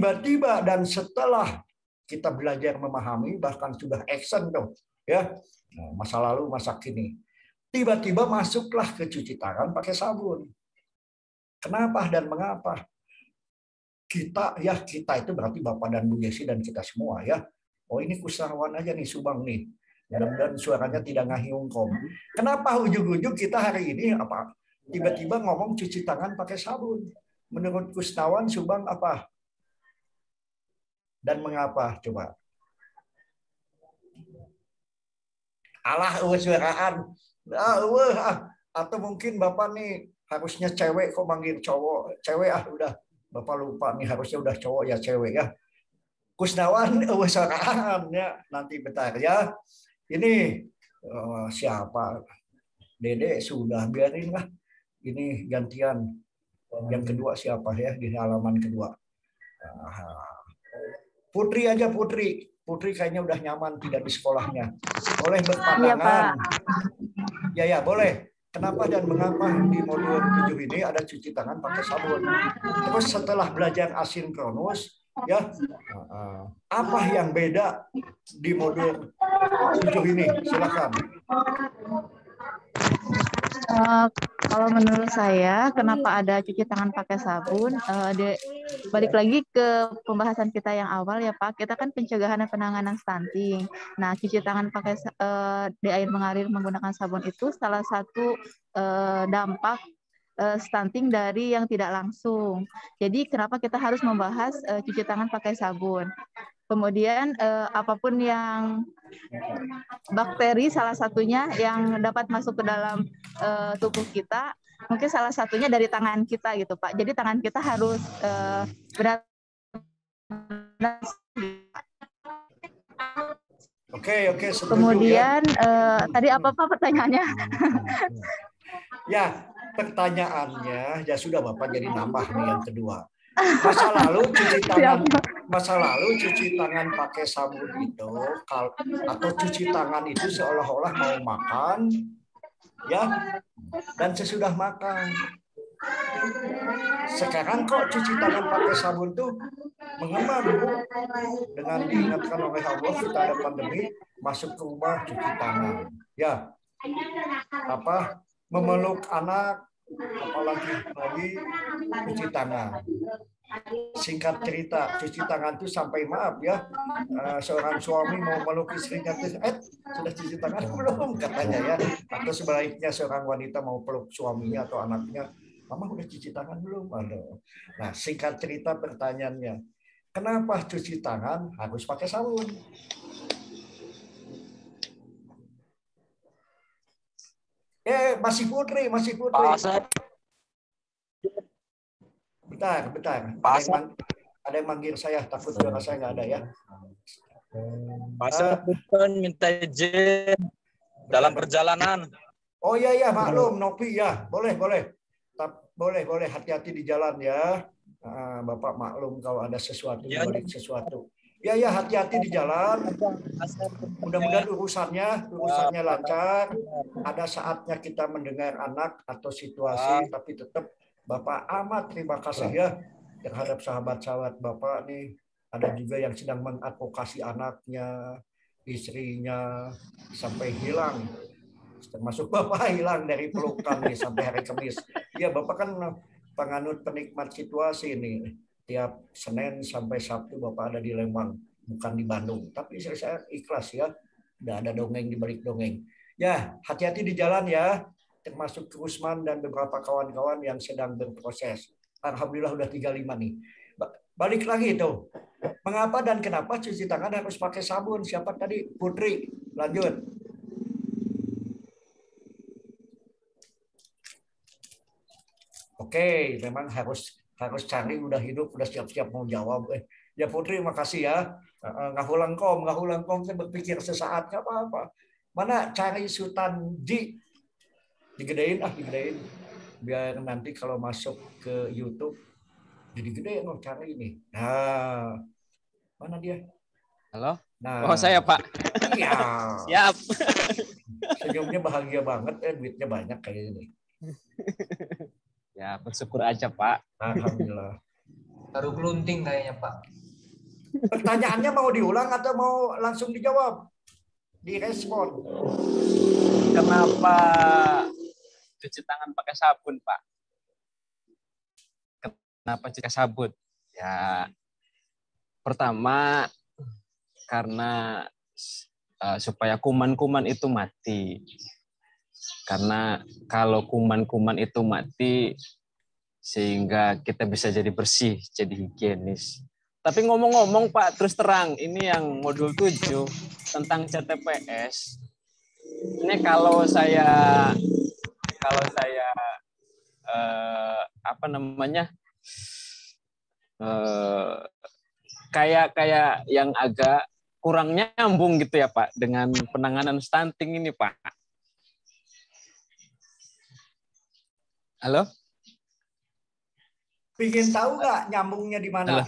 tiba-tiba dan setelah kita belajar memahami, bahkan sudah action tuh, ya, masa lalu, masa kini, tiba-tiba masuklah ke cuci tangan pakai sabun. Kenapa dan mengapa? Kita itu berarti Bapak dan Bu Yesi dan kita semua ya. Oh ini Kusnawan aja nih Subang nih. Mudah-mudahan suaranya tidak ngahiungkom. Kenapa ujung-ujung kita hari ini apa? Tiba-tiba ngomong cuci tangan pakai sabun. Menurut Kusnawan Subang apa? Dan mengapa? Coba. Alah, suaraan. Atau mungkin Bapak nih harusnya cewek kok manggil cowok. Cewek udah. Bapak lupa nih harusnya udah cowok ya cewek ya. Kusnawan suaraan ya. Nanti bentar ya. Ini siapa? Dede sudah biarin lah. Ini gantian. Yang kedua siapa ya di halaman kedua? Putri aja Putri. Putri kayaknya udah nyaman tidak di sekolahnya. Boleh berpandangan. Ya boleh. Kenapa dan mengapa di modul 7 ini ada cuci tangan pakai sabun? Terus setelah belajar asinkronus, ya apa yang beda di modul 7 ini? Silakan. Kalau menurut saya, kenapa ada cuci tangan pakai sabun? Balik lagi ke pembahasan kita yang awal ya Pak, kita kan pencegahan dan penanganan stunting. Nah, cuci tangan pakai di air mengalir menggunakan sabun itu salah satu dampak stunting dari yang tidak langsung. Jadi kenapa kita harus membahas cuci tangan pakai sabun? Kemudian apapun yang bakteri salah satunya yang dapat masuk ke dalam tubuh kita, mungkin salah satunya dari tangan kita gitu Pak. Jadi tangan kita harus benar-benar. Oke, kemudian ya. Tadi apa Pak pertanyaannya? Ya, pertanyaannya ya sudah Bapak jadi nambah nih yang kedua. Masa lalu cuci tangan pakai sabun itu atau cuci tangan itu seolah-olah mau makan ya dan sesudah makan. Sekarang kok cuci tangan pakai sabun tuh mengembang dengan diingatkan oleh Allah kita ada pandemi masuk ke rumah cuci tangan ya memeluk anak apalagi cuci tangan. Singkat cerita, cuci tangan itu sampai maaf ya, seorang suami mau meluk istrinya sudah cuci tangan belum katanya ya, atau sebaliknya seorang wanita mau peluk suaminya atau anaknya, mama udah cuci tangan belum? Nah singkat cerita pertanyaannya, kenapa cuci tangan harus pakai sabun? Masih Putri. Bentar. Ada yang manggil saya, takut suara saya nggak ada ya. Pasal bukan minta izin dalam perjalanan. Oh iya, maklum, Nopi ya. Boleh. Boleh, hati-hati di jalan ya. Bapak maklum kalau ada sesuatu, balik sesuatu. Ya, hati-hati di jalan. Mudah-mudahan urusannya lancar. Ada saatnya kita mendengar anak atau situasi, tapi tetap Bapak amat terima kasih ya terhadap sahabat-sahabat Bapak nih. Ada juga yang sedang mengadvokasi anaknya, istrinya sampai hilang. Termasuk Bapak hilang dari pelukan nih sampai hari Kamis. Ya Bapak kan penganut penikmat situasi nih. Tiap Senin sampai Sabtu Bapak ada di Lembang, bukan di Bandung. Tapi saya ikhlas ya. Udah ada dongeng di balik dongeng. Ya, hati-hati di jalan ya. Termasuk Usman dan beberapa kawan-kawan yang sedang berproses. Alhamdulillah udah 35 nih. Balik lagi tuh. Mengapa dan kenapa cuci tangan harus pakai sabun? Siapa tadi? Putri. Lanjut. Oke, memang harus cari udah hidup, udah siap-siap mau jawab. Ya Putri, makasih ya. Ngahulang kom, saya berpikir sesaat nggak apa-apa. Mana cari Sultan Ji? Digedein. Biar nanti kalau masuk ke YouTube jadi gede cari ini. Nah, mana dia? Halo? Nah, saya Pak. Iya. Siap. Senyumnya bahagia banget, duitnya banyak kayak ini. Ya, bersyukur aja Pak. Alhamdulillah. Baru kelunting kayaknya, Pak. Pertanyaannya mau diulang atau mau langsung dijawab? Direspon. Kenapa cuci tangan pakai sabun, Pak? Kenapa cuci sabun? Ya, pertama karena supaya kuman-kuman itu mati. Karena kalau kuman-kuman itu mati, sehingga kita bisa jadi bersih, jadi higienis. Tapi ngomong-ngomong Pak, terus terang, ini yang modul 7 tentang CTPS. Ini kalau saya apa namanya? Kayak yang agak kurang nyambung gitu ya Pak dengan penanganan stunting ini Pak. Halo? Pingin tahu nggak nyambungnya di mana? Halo?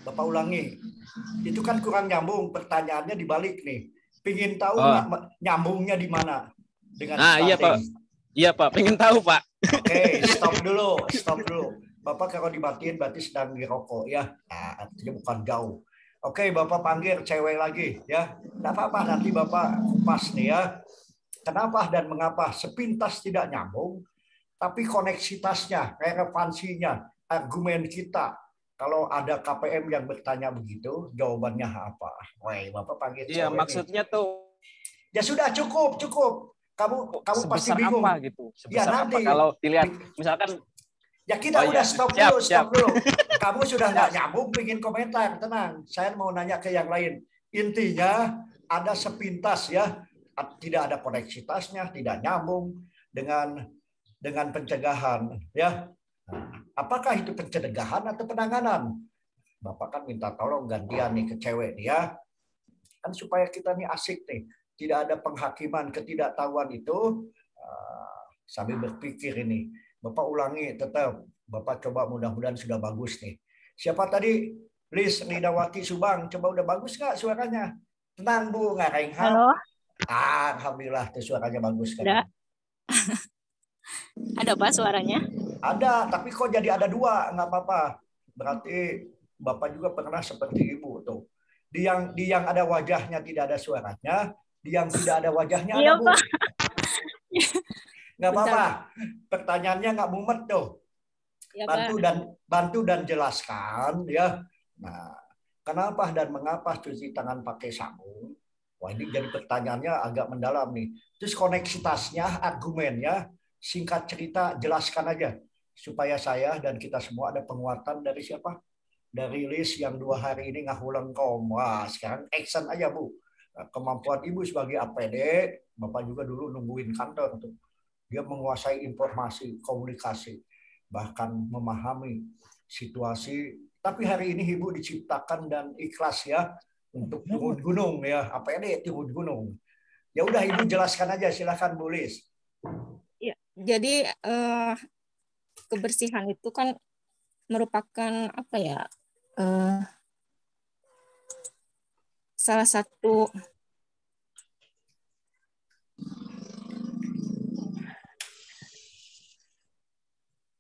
Bapak ulangi. Itu kan kurang nyambung. Pertanyaannya dibalik nih. Pingin tahu nggak nyambungnya di mana dengan stunting? Iya Pak. Iya Pak. Pingin tahu Pak. Oke, stop dulu. Bapak kalau dimatiin berarti sedang dirokok ya. Nah, artinya bukan jauh. Oke, Bapak panggil cewek lagi ya. Nggak apa-apa, nanti Bapak kupas nih ya. Kenapa dan mengapa sepintas tidak nyambung, tapi koneksitasnya, relevansinya, argumen kita. Kalau ada KPM yang bertanya begitu, jawabannya apa? Woi, Bapak panggil cewek. Iya, maksudnya nih. Tuh. Ya sudah, cukup. Kamu pasti bingung. Apa gitu? Ya nanti. Apa kalau dilihat, misalkan. Ya kita udah stop dulu. Kamu sudah nggak nyambung, pingin komentar, tenang. Saya mau nanya ke yang lain. Intinya ada sepintas ya, tidak ada koneksitasnya, tidak nyambung dengan pencegahan ya. Apakah itu pencegahan atau penanganan? Bapak kan minta tolong gantian nih ke cewek nih ya. Kan supaya kita nih asik nih. Tidak ada penghakiman ketidaktahuan itu sambil berpikir ini. Bapak ulangi tetap. Bapak coba mudah-mudahan sudah bagus nih. Siapa tadi? Liz Nidawati Subang. Coba udah bagus nggak suaranya? Tenang Bu, nggak Reinhard. Halo. Alhamdulillah tuh suaranya bagus kan. Ada. Ada Pak suaranya? Ada, tapi kok jadi ada dua, nggak apa-apa. Berarti Bapak juga pernah seperti Ibu tuh. Di yang ada wajahnya tidak ada suaranya, di yang tidak ada wajahnya ada Bu. Pak. Nggak apa-apa. Pertanyaannya nggak mumet tuh. Ya, bantu dan jelaskan ya. Nah, kenapa dan mengapa cuci tangan pakai sabun? Wah, ini jadi pertanyaannya agak mendalam nih. Terus koneksitasnya, argumennya, singkat cerita jelaskan aja supaya saya dan kita semua ada penguatan dari siapa? Dari Liz yang 2 hari ini ngahulang kom. Wah, sekarang action aja Bu. Kemampuan Ibu sebagai APD, Bapak juga dulu nungguin kantor tuh. Dia menguasai informasi, komunikasi, bahkan memahami situasi. Tapi hari ini Ibu diciptakan dan ikhlas ya untuk turun gunung ya. APD turun gunung. Ya udah Ibu jelaskan aja, silakan Bu Liz. Ya, jadi kebersihan itu kan merupakan apa ya? Salah satu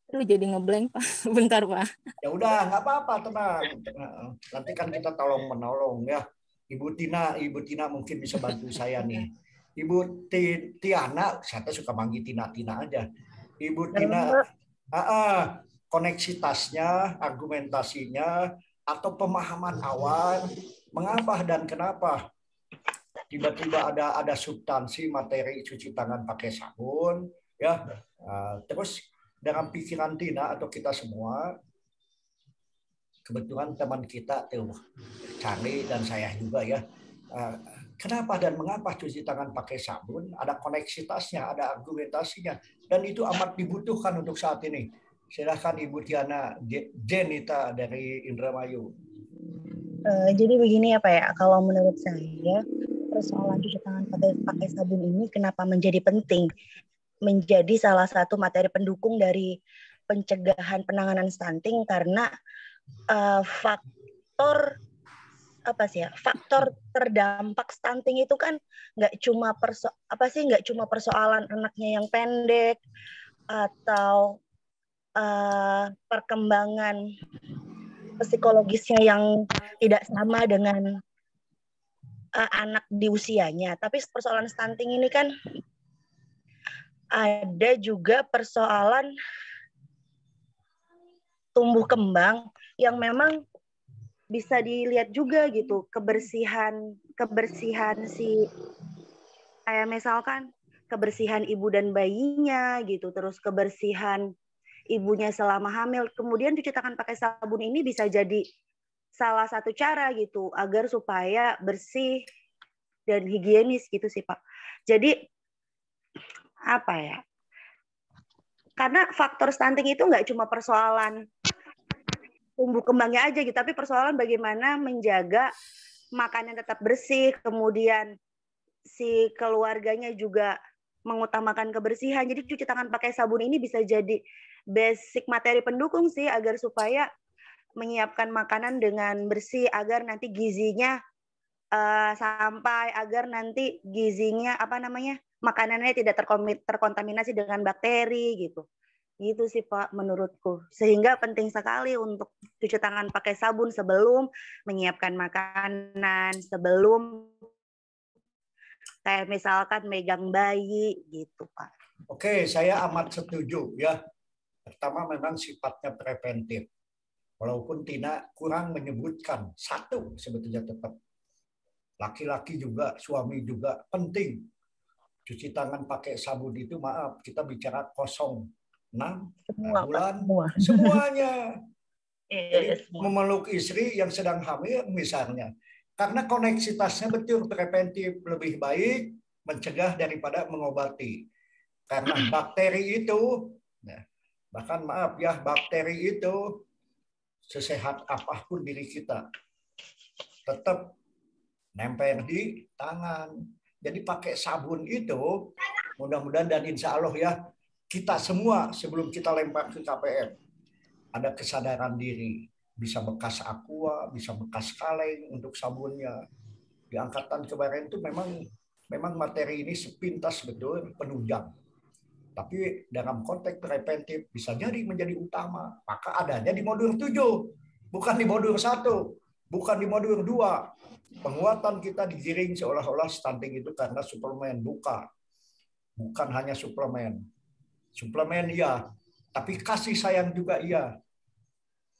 jadi ngeblank Pak. Bentar Pak. Ya udah nggak apa-apa, tenang. Nanti kan kita tolong menolong ya. Ibu Tina mungkin bisa bantu saya nih. Ibu Tiana, saya suka manggil Tina aja. Ibu Tina, koneksitasnya, argumentasinya, atau pemahaman awal, mengapa dan kenapa tiba-tiba ada substansi materi cuci tangan pakai sabun, ya. Terus dalam pikiran Tina atau kita semua, kebetulan teman kita tuh Charlie dan saya juga ya. Kenapa dan mengapa cuci tangan pakai sabun? Ada koneksitasnya, ada argumentasinya, dan itu amat dibutuhkan untuk saat ini. Silakan Ibu Tiana Jenita dari Indramayu. Jadi begini ya Pak ya, kalau menurut saya persoalan cuci tangan pakai sabun ini kenapa menjadi penting? Menjadi salah satu materi pendukung dari pencegahan penanganan stunting karena faktor terdampak stunting itu kan nggak cuma persoalan anaknya yang pendek atau perkembangan psikologisnya yang tidak sama dengan anak di usianya. Tapi persoalan stunting ini kan ada juga persoalan tumbuh kembang yang memang bisa dilihat juga gitu, kebersihan si kayak misalkan kebersihan ibu dan bayinya gitu, terus kebersihan ibunya selama hamil. Kemudian cuci tangan pakai sabun ini bisa jadi salah satu cara gitu agar supaya bersih dan higienis gitu sih Pak. Jadi apa ya? Karena faktor stunting itu nggak cuma persoalan tumbuh kembangnya aja gitu, tapi persoalan bagaimana menjaga makanan tetap bersih, kemudian si keluarganya juga mengutamakan kebersihan. Jadi cuci tangan pakai sabun ini bisa jadi basic materi pendukung sih agar supaya menyiapkan makanan dengan bersih agar nanti gizinya sampai, agar nanti gizinya makanannya tidak terkontaminasi dengan bakteri gitu. Gitu sih Pak menurutku. Sehingga penting sekali untuk cuci tangan pakai sabun sebelum menyiapkan makanan, sebelum kayak misalkan megang bayi gitu Pak. Oke, saya amat setuju ya. Pertama memang sifatnya preventif. Walaupun Tina kurang menyebutkan, satu sebetulnya tetap. Laki-laki juga, suami juga penting. Cuci tangan pakai sabun itu, maaf, kita bicara 06 bulan, semuanya. Jadi memeluk istri yang sedang hamil misalnya. Karena koneksitasnya betul preventif, lebih baik mencegah daripada mengobati. Karena bakteri itu, bahkan maaf ya, bakteri itu sesehat apapun diri kita, tetap nempel di tangan. Jadi pakai sabun itu, mudah-mudahan dan insya Allah ya, kita semua sebelum kita lempar ke KPM, ada kesadaran diri. Bisa bekas aqua, bisa bekas kaleng untuk sabunnya. Di angkatan kemarin itu memang materi ini sepintas betul penunjang. Tapi dalam konteks preventif bisa jadi menjadi utama. Maka adanya di modul 7, bukan di modul 1, bukan di modul 2. Penguatan kita digiring seolah-olah stunting itu karena suplemen, bukan hanya suplemen. Suplemen iya, tapi kasih sayang juga iya.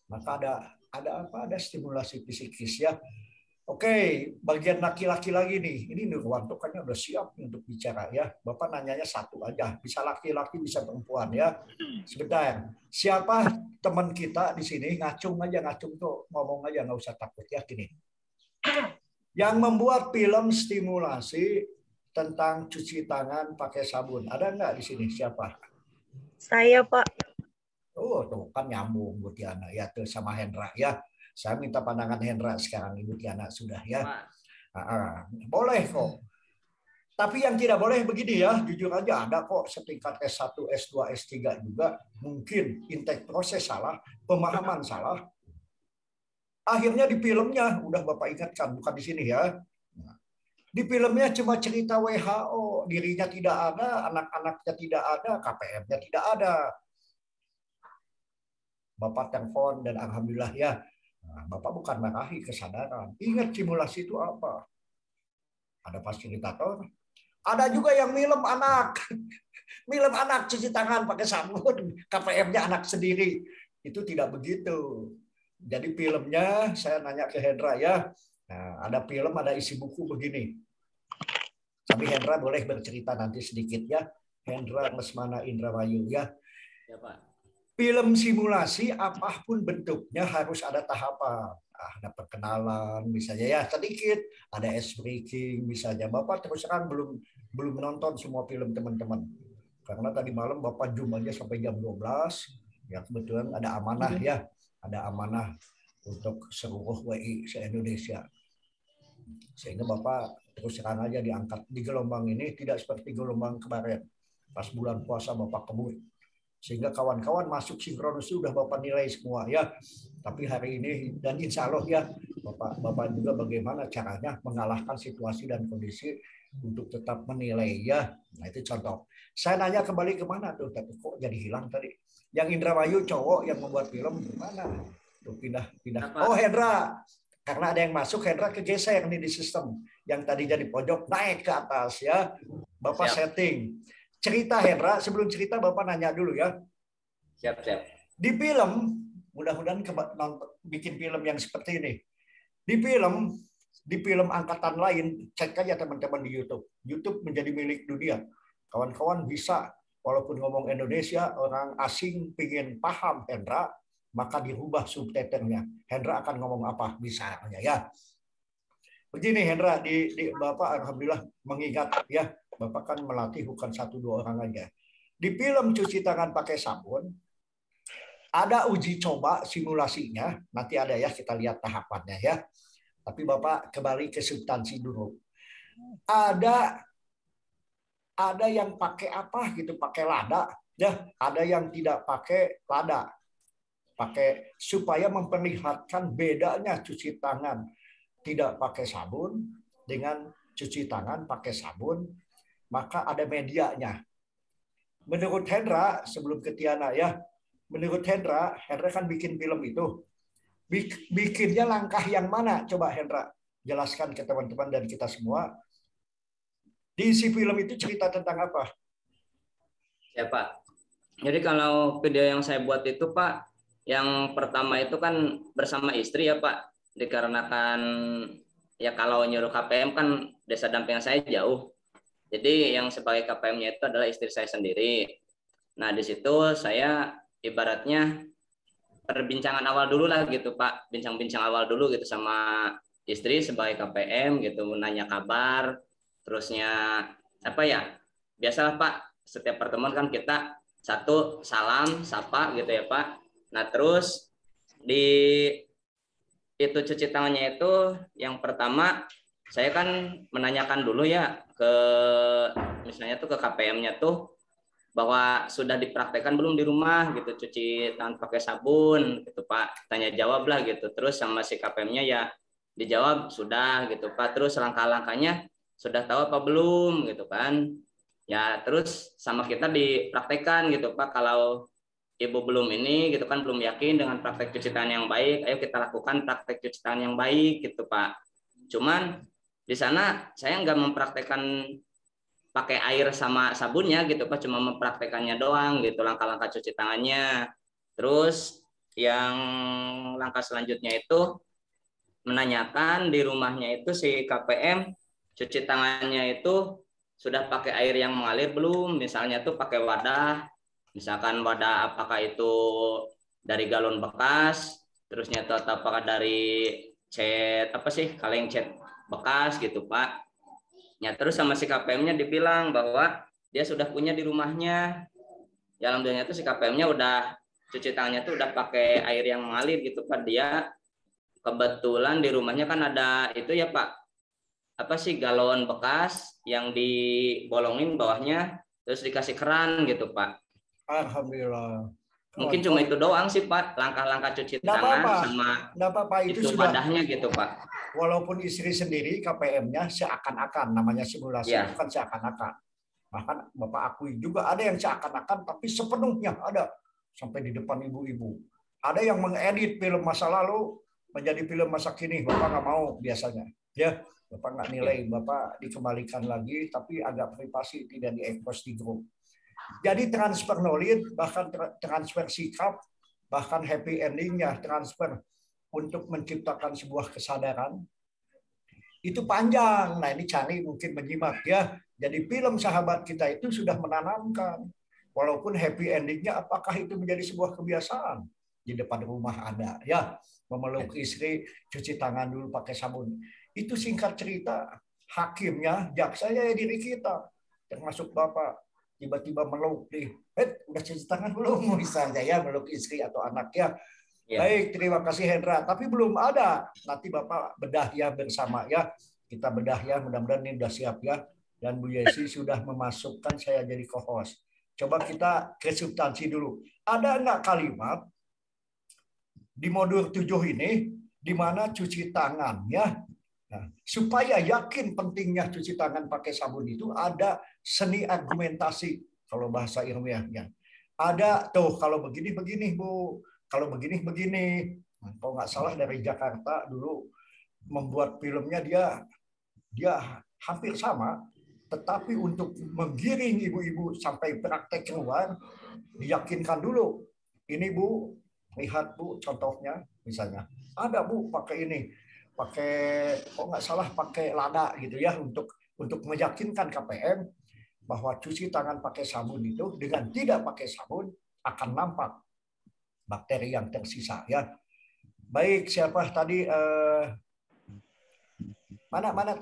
Maka ada stimulasi psikis ya. Oke, bagian laki-laki lagi nih. Ini Nurwanto kayaknya udah siap untuk bicara ya. Bapak nanyanya satu aja, bisa laki-laki bisa perempuan ya. Sebentar. Siapa teman kita di sini ngacung tuh, ngomong aja nggak usah takut ya gini. Yang membuat film stimulasi tentang cuci tangan pakai sabun. Ada nggak di sini siapa? Saya Pak. Oh, tuh kan nyambung Bu Tiana ya tuh sama Hendra ya. Saya minta pandangan Hendra sekarang Ibu Tiana sudah ya. Boleh kok. Tapi yang tidak boleh begini ya, jujur aja ada kok setingkat S1, S2, S3 juga mungkin intake proses salah, pemahaman salah. Akhirnya di filmnya udah Bapak ingatkan bukan di sini ya. Di filmnya cuma cerita WHO, dirinya tidak ada, anak-anaknya tidak ada, KPM-nya tidak ada. Bapak telepon dan alhamdulillah ya. Bapak bukan marahi kesadaran. Ingat simulasi itu apa? Ada fasilitator. Ada juga yang milem anak. Milem anak cuci tangan pakai sabun. KPM-nya anak sendiri. Itu tidak begitu. Jadi filmnya saya nanya ke Hendra ya. Nah, ada film, ada isi buku begini. Tapi Hendra boleh bercerita nanti sedikit ya. Hendra Lesmana Indramayu ya. Ya Pak. Film simulasi apapun bentuknya harus ada tahapan. Ada perkenalan misalnya ya sedikit, ada ice breaking misalnya. Bapak terus terang belum menonton semua film teman-teman. Karena tadi malam Bapak zoom aja sampai jam 12. Ya kebetulan ada amanah ya. Ada amanah untuk seluruh WI se-Indonesia. Sehingga Bapak terus terang aja diangkat di gelombang ini tidak seperti gelombang kemarin. Pas bulan puasa Bapak kebut. Sehingga kawan-kawan masuk sinkronus sudah Bapak nilai semua ya. Tapi hari ini dan insya Allah ya Bapak juga bagaimana caranya mengalahkan situasi dan kondisi untuk tetap menilai ya. Nah itu contoh. Saya nanya kembali kemana tuh, tapi kok jadi hilang tadi. Yang Indramayu cowok yang membuat film gimana? Tuh, pindah. Apa? Oh, Hendra. Karena ada yang masuk, Hendra kegeser nih di sistem. Yang tadinya di pojok naik ke atas ya. Bapak setting. Cerita Hendra, sebelum cerita Bapak nanya dulu ya. Siap. Di film, mudah-mudahan bikin film yang seperti ini. Di film angkatan lain, cek aja teman-teman di YouTube. YouTube menjadi milik dunia. Kawan-kawan bisa, walaupun ngomong Indonesia, orang asing pingin paham Hendra, maka dirubah subtitlenya. Hendra akan ngomong apa misalnya ya. Begini Hendra, di Bapak alhamdulillah mengingat ya, Bapak kan melatih bukan 1-2 orang aja. Di film cuci tangan pakai sabun, ada uji coba simulasinya, nanti ada ya, kita lihat tahapannya ya. Tapi Bapak kembali ke substansi dulu. Ada yang pakai apa gitu, pakai lada ya, ada yang tidak pakai lada. Pakai supaya memperlihatkan bedanya cuci tangan tidak pakai sabun dengan cuci tangan pakai sabun, maka ada medianya. Menurut Hendra, sebelum ke Tiana ya, menurut Hendra kan bikin film itu. Bikinnya langkah yang mana? Coba Hendra jelaskan ke teman-teman dan kita semua. Di isi film itu cerita tentang apa? Ya Pak. Jadi kalau video yang saya buat itu Pak, yang pertama itu kan bersama istri ya Pak. Dikarenakan ya kalau nyuruh KPM kan desa dampingan saya jauh. Jadi yang sebagai KPM-nya itu adalah istri saya sendiri. Nah di situ saya ibaratnya perbincangan awal dulu lah gitu Pak, bincang-bincang awal dulu gitu sama istri sebagai KPM gitu, nanya kabar, terusnya apa ya, biasalah Pak, setiap pertemuan kan kita satu salam, sapa gitu ya Pak. Nah terus di itu cuci tangannya itu yang pertama saya kan menanyakan dulu ya ke misalnya tuh ke KPM-nya tuh bahwa sudah dipraktekkan belum di rumah gitu cuci tangan pakai sabun gitu Pak, tanya jawab lah gitu. Terus sama si KPM-nya ya dijawab sudah gitu Pak, terus langkah-langkahnya sudah tahu apa belum gitu kan ya, terus sama kita dipraktekkan gitu Pak. Kalau ibu belum ini gitu kan, belum yakin dengan praktek cuci tangan yang baik, ayo kita lakukan praktek cuci tangan yang baik gitu Pak. Cuman di sana saya nggak mempraktekkan pakai air sama sabunnya gitu Pak, cuma mempraktekannya doang gitu, langkah-langkah cuci tangannya. Terus yang langkah selanjutnya itu menanyakan di rumahnya itu si KPM cuci tangannya itu sudah pakai air yang mengalir belum, misalnya tuh pakai wadah, misalkan wadah apakah itu dari galon bekas, terusnya tuh apakah dari cat apa sih, kaleng cat bekas gitu Pak. Ya terus sama si KPM-nya dibilang bahwa dia sudah punya di rumahnya. Ya alhamdulillah itu si KPM-nya udah cuci tangannya tuh udah pakai air yang mengalir gitu Pak. Dia kebetulan di rumahnya kan ada itu ya Pak, apa sih, galon bekas yang dibolongin bawahnya terus dikasih keran gitu Pak. Alhamdulillah. Mungkin cuma itu doang sih Pak, langkah-langkah cuci tangan sama itu itu sudah wadahnya gitu Pak. Walaupun istri sendiri KPM-nya seakan-akan, namanya simulasi, bukan seakan-akan. Bahkan Bapak akui juga ada yang seakan-akan tapi sepenuhnya ada sampai di depan ibu-ibu. Ada yang mengedit film masa lalu menjadi film masa kini. Bapak nggak mau biasanya, ya Bapak nggak nilai, Bapak dikembalikan lagi tapi agak privasi, tidak diekspos di grup. Jadi transfer knowledge, bahkan transfer sikap, bahkan happy endingnya transfer untuk menciptakan sebuah kesadaran itu panjang. Nah ini Chani mungkin menyimak ya. Jadi film sahabat kita itu sudah menanamkan, walaupun happy endingnya apakah itu menjadi sebuah kebiasaan di depan rumah Anda ya, memeluk istri, cuci tangan dulu pakai sabun. Itu singkat cerita, hakimnya, jaksanya ya diri kita, termasuk Bapak. Tiba-tiba meluk nih, udah cuci tangan belum misalnya ya, meluk istri atau anak ya. Baik, terima kasih Hendra. Tapi belum ada. Nanti Bapak bedah ya bersama ya. Kita bedah ya, mudah-mudahan ini udah siap ya. Dan Bu Yesi sudah memasukkan saya jadi co-host. Coba kita ke substansi dulu. Ada enggak kalimat di modul 7 ini di mana cuci tangan ya? Nah, supaya yakin pentingnya cuci tangan pakai sabun itu ada seni argumentasi kalau bahasa ilmiahnya. Ada tuh kalau begini-begini Bu, kalau begini-begini. Kalau nggak salah dari Jakarta dulu membuat filmnya dia hampir sama, tetapi untuk menggiring ibu-ibu sampai praktek keluar, diyakinkan dulu. Ini Bu, lihat Bu contohnya, misalnya ada Bu pakai ini, pakai kok nggak salah pakai lada gitu ya untuk meyakinkan KPM bahwa cuci tangan pakai sabun itu dengan tidak pakai sabun akan nampak bakteri yang tersisa ya. Baik, siapa tadi mana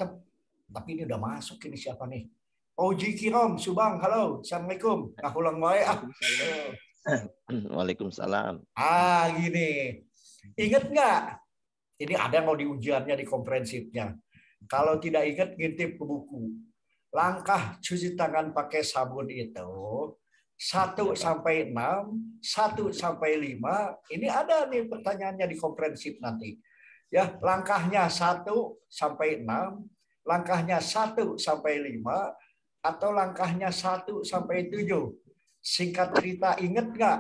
tapi ini udah masuk ini siapa nih? Oji Kirom, Subang, halo, assalamualaikum. Nah, ulang wae ah. Waalaikumsalam. Gini. Ingat nggak? Ini ada mau di ujiannya di komprehensifnya. Kalau tidak ingat, ngintip ke buku. Langkah cuci tangan pakai sabun itu 1 sampai 6, 1 sampai 5. Ini ada nih pertanyaannya di komprehensif nanti. Ya, langkahnya 1 sampai 6, langkahnya 1 sampai 5, atau langkahnya 1 sampai 7. Singkat cerita, ingat nggak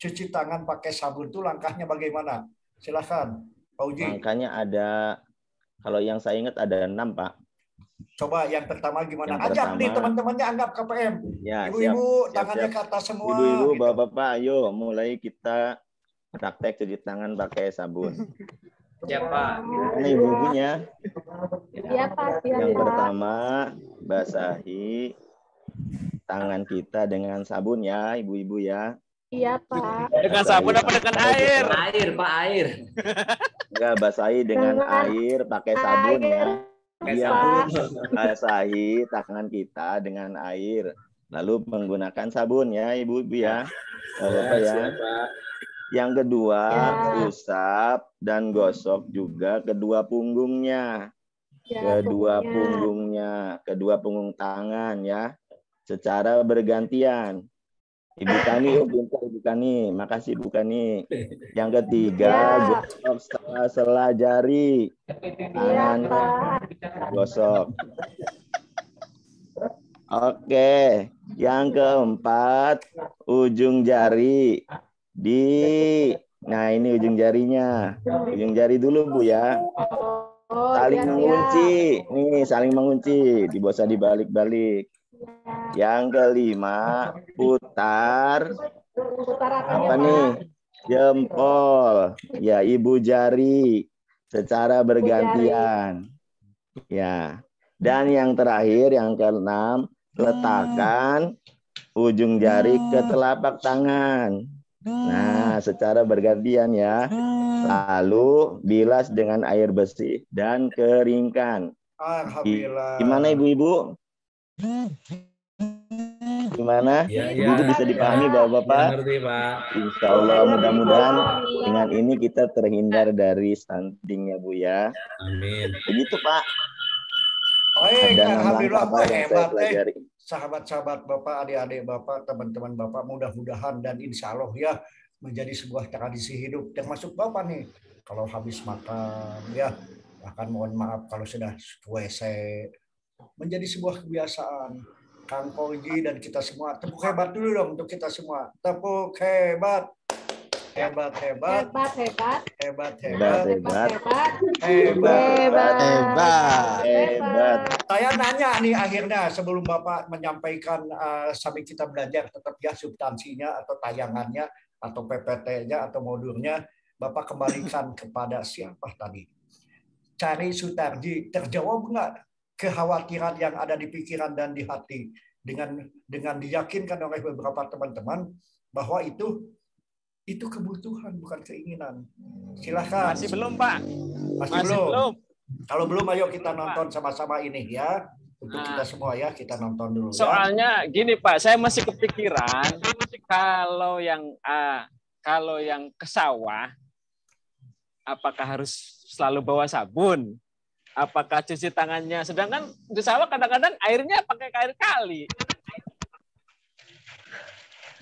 cuci tangan pakai sabun itu langkahnya bagaimana? Silahkan, Pak Uji. Langkahnya ada, kalau yang saya ingat ada 6, Pak. Coba yang pertama gimana? Yang Ajak pertama, nih teman-temannya anggap KPM. Ya, Ibu-ibu, siap, tangannya siap. ke atas semua. Ibu-ibu, gitu. bapak-bapak, ayo mulai kita praktek cuci tangan pakai sabun. Siapa? Ini ibu-ibunya. Iya, Pak. Yang pertama, basahi tangan kita dengan sabun ya, ibu-ibu ya. Iya, Pak. Dengan sabun apa dengan air? Air, Pak, air. Enggak, basahi dengan air pakai sabun ya. Iya, basahi tangan kita dengan air. Lalu menggunakan sabun ya, ibu-ibu ya. Bapak ya. Yang kedua, usap dan gosok juga kedua punggungnya. Kedua punggung tangan ya. Secara bergantian. Ibu Kani, pintar Ibu Kani. Makasih Ibu Kani. Yang ketiga, gosok sela-sela jari. Tangan gosok. Oke. Yang keempat, ujung jari. Nah ini ujung jarinya. Ujung jari dulu Bu ya. Saling mengunci. Nih, saling mengunci. Tidak usah dibalik-balik. Yang kelima, putar apa nih? Jempol. Ya, ibu jari secara bergantian. Ya. Dan yang terakhir, yang keenam, letakkan ujung jari ke telapak tangan. Nah, secara bergantian ya. Lalu bilas dengan air bersih dan keringkan. Alhamdulillah. Gimana ibu-ibu? Gimana? Ibu bisa dipahami Bapak-Bapak? Ngerti, Pak. Insya Allah mudah-mudahan dengan ini kita terhindar dari stunting ya Bu ya. Amin. Begitu Pak. Baik, Ada alhamdulillah apa Pak, yang saya hebat. pelajari. Sahabat-sahabat Bapak, adik-adik Bapak, teman-teman Bapak, mudah-mudahan dan insya Allah ya menjadi sebuah tradisi hidup. Termasuk Bapak nih, kalau habis makan ya, bahkan mohon maaf kalau sudah WC, menjadi sebuah kebiasaan. Kang Koji dan kita semua, tepuk hebat dulu dong untuk kita semua. Tepuk hebat. Hebat, hebat. Hebat, hebat. Hebat, Hebat, hebat. hebat. Hebat. Hebat. Saya nanya nih akhirnya sebelum Bapak menyampaikan sambil kita belajar tetap ya substansinya atau tayangannya atau PPT-nya atau modulnya, Bapak kembalikan kepada siapa tadi? Cari Sutarji, terjawab nggak kekhawatiran yang ada di pikiran dan di hati dengan diyakinkan oleh beberapa teman-teman bahwa itu kebutuhan bukan keinginan. Silahkan. Masih belum Pak. Masih belum. Kalau belum, ayo kita nonton sama-sama ini ya. Untuk kita semua ya, kita nonton dulu. Soalnya gini Pak, saya masih kepikiran kalau yang ke sawah, apakah harus selalu bawa sabun? Apakah cuci tangannya? Sedangkan di sawah kadang-kadang airnya pakai air kali.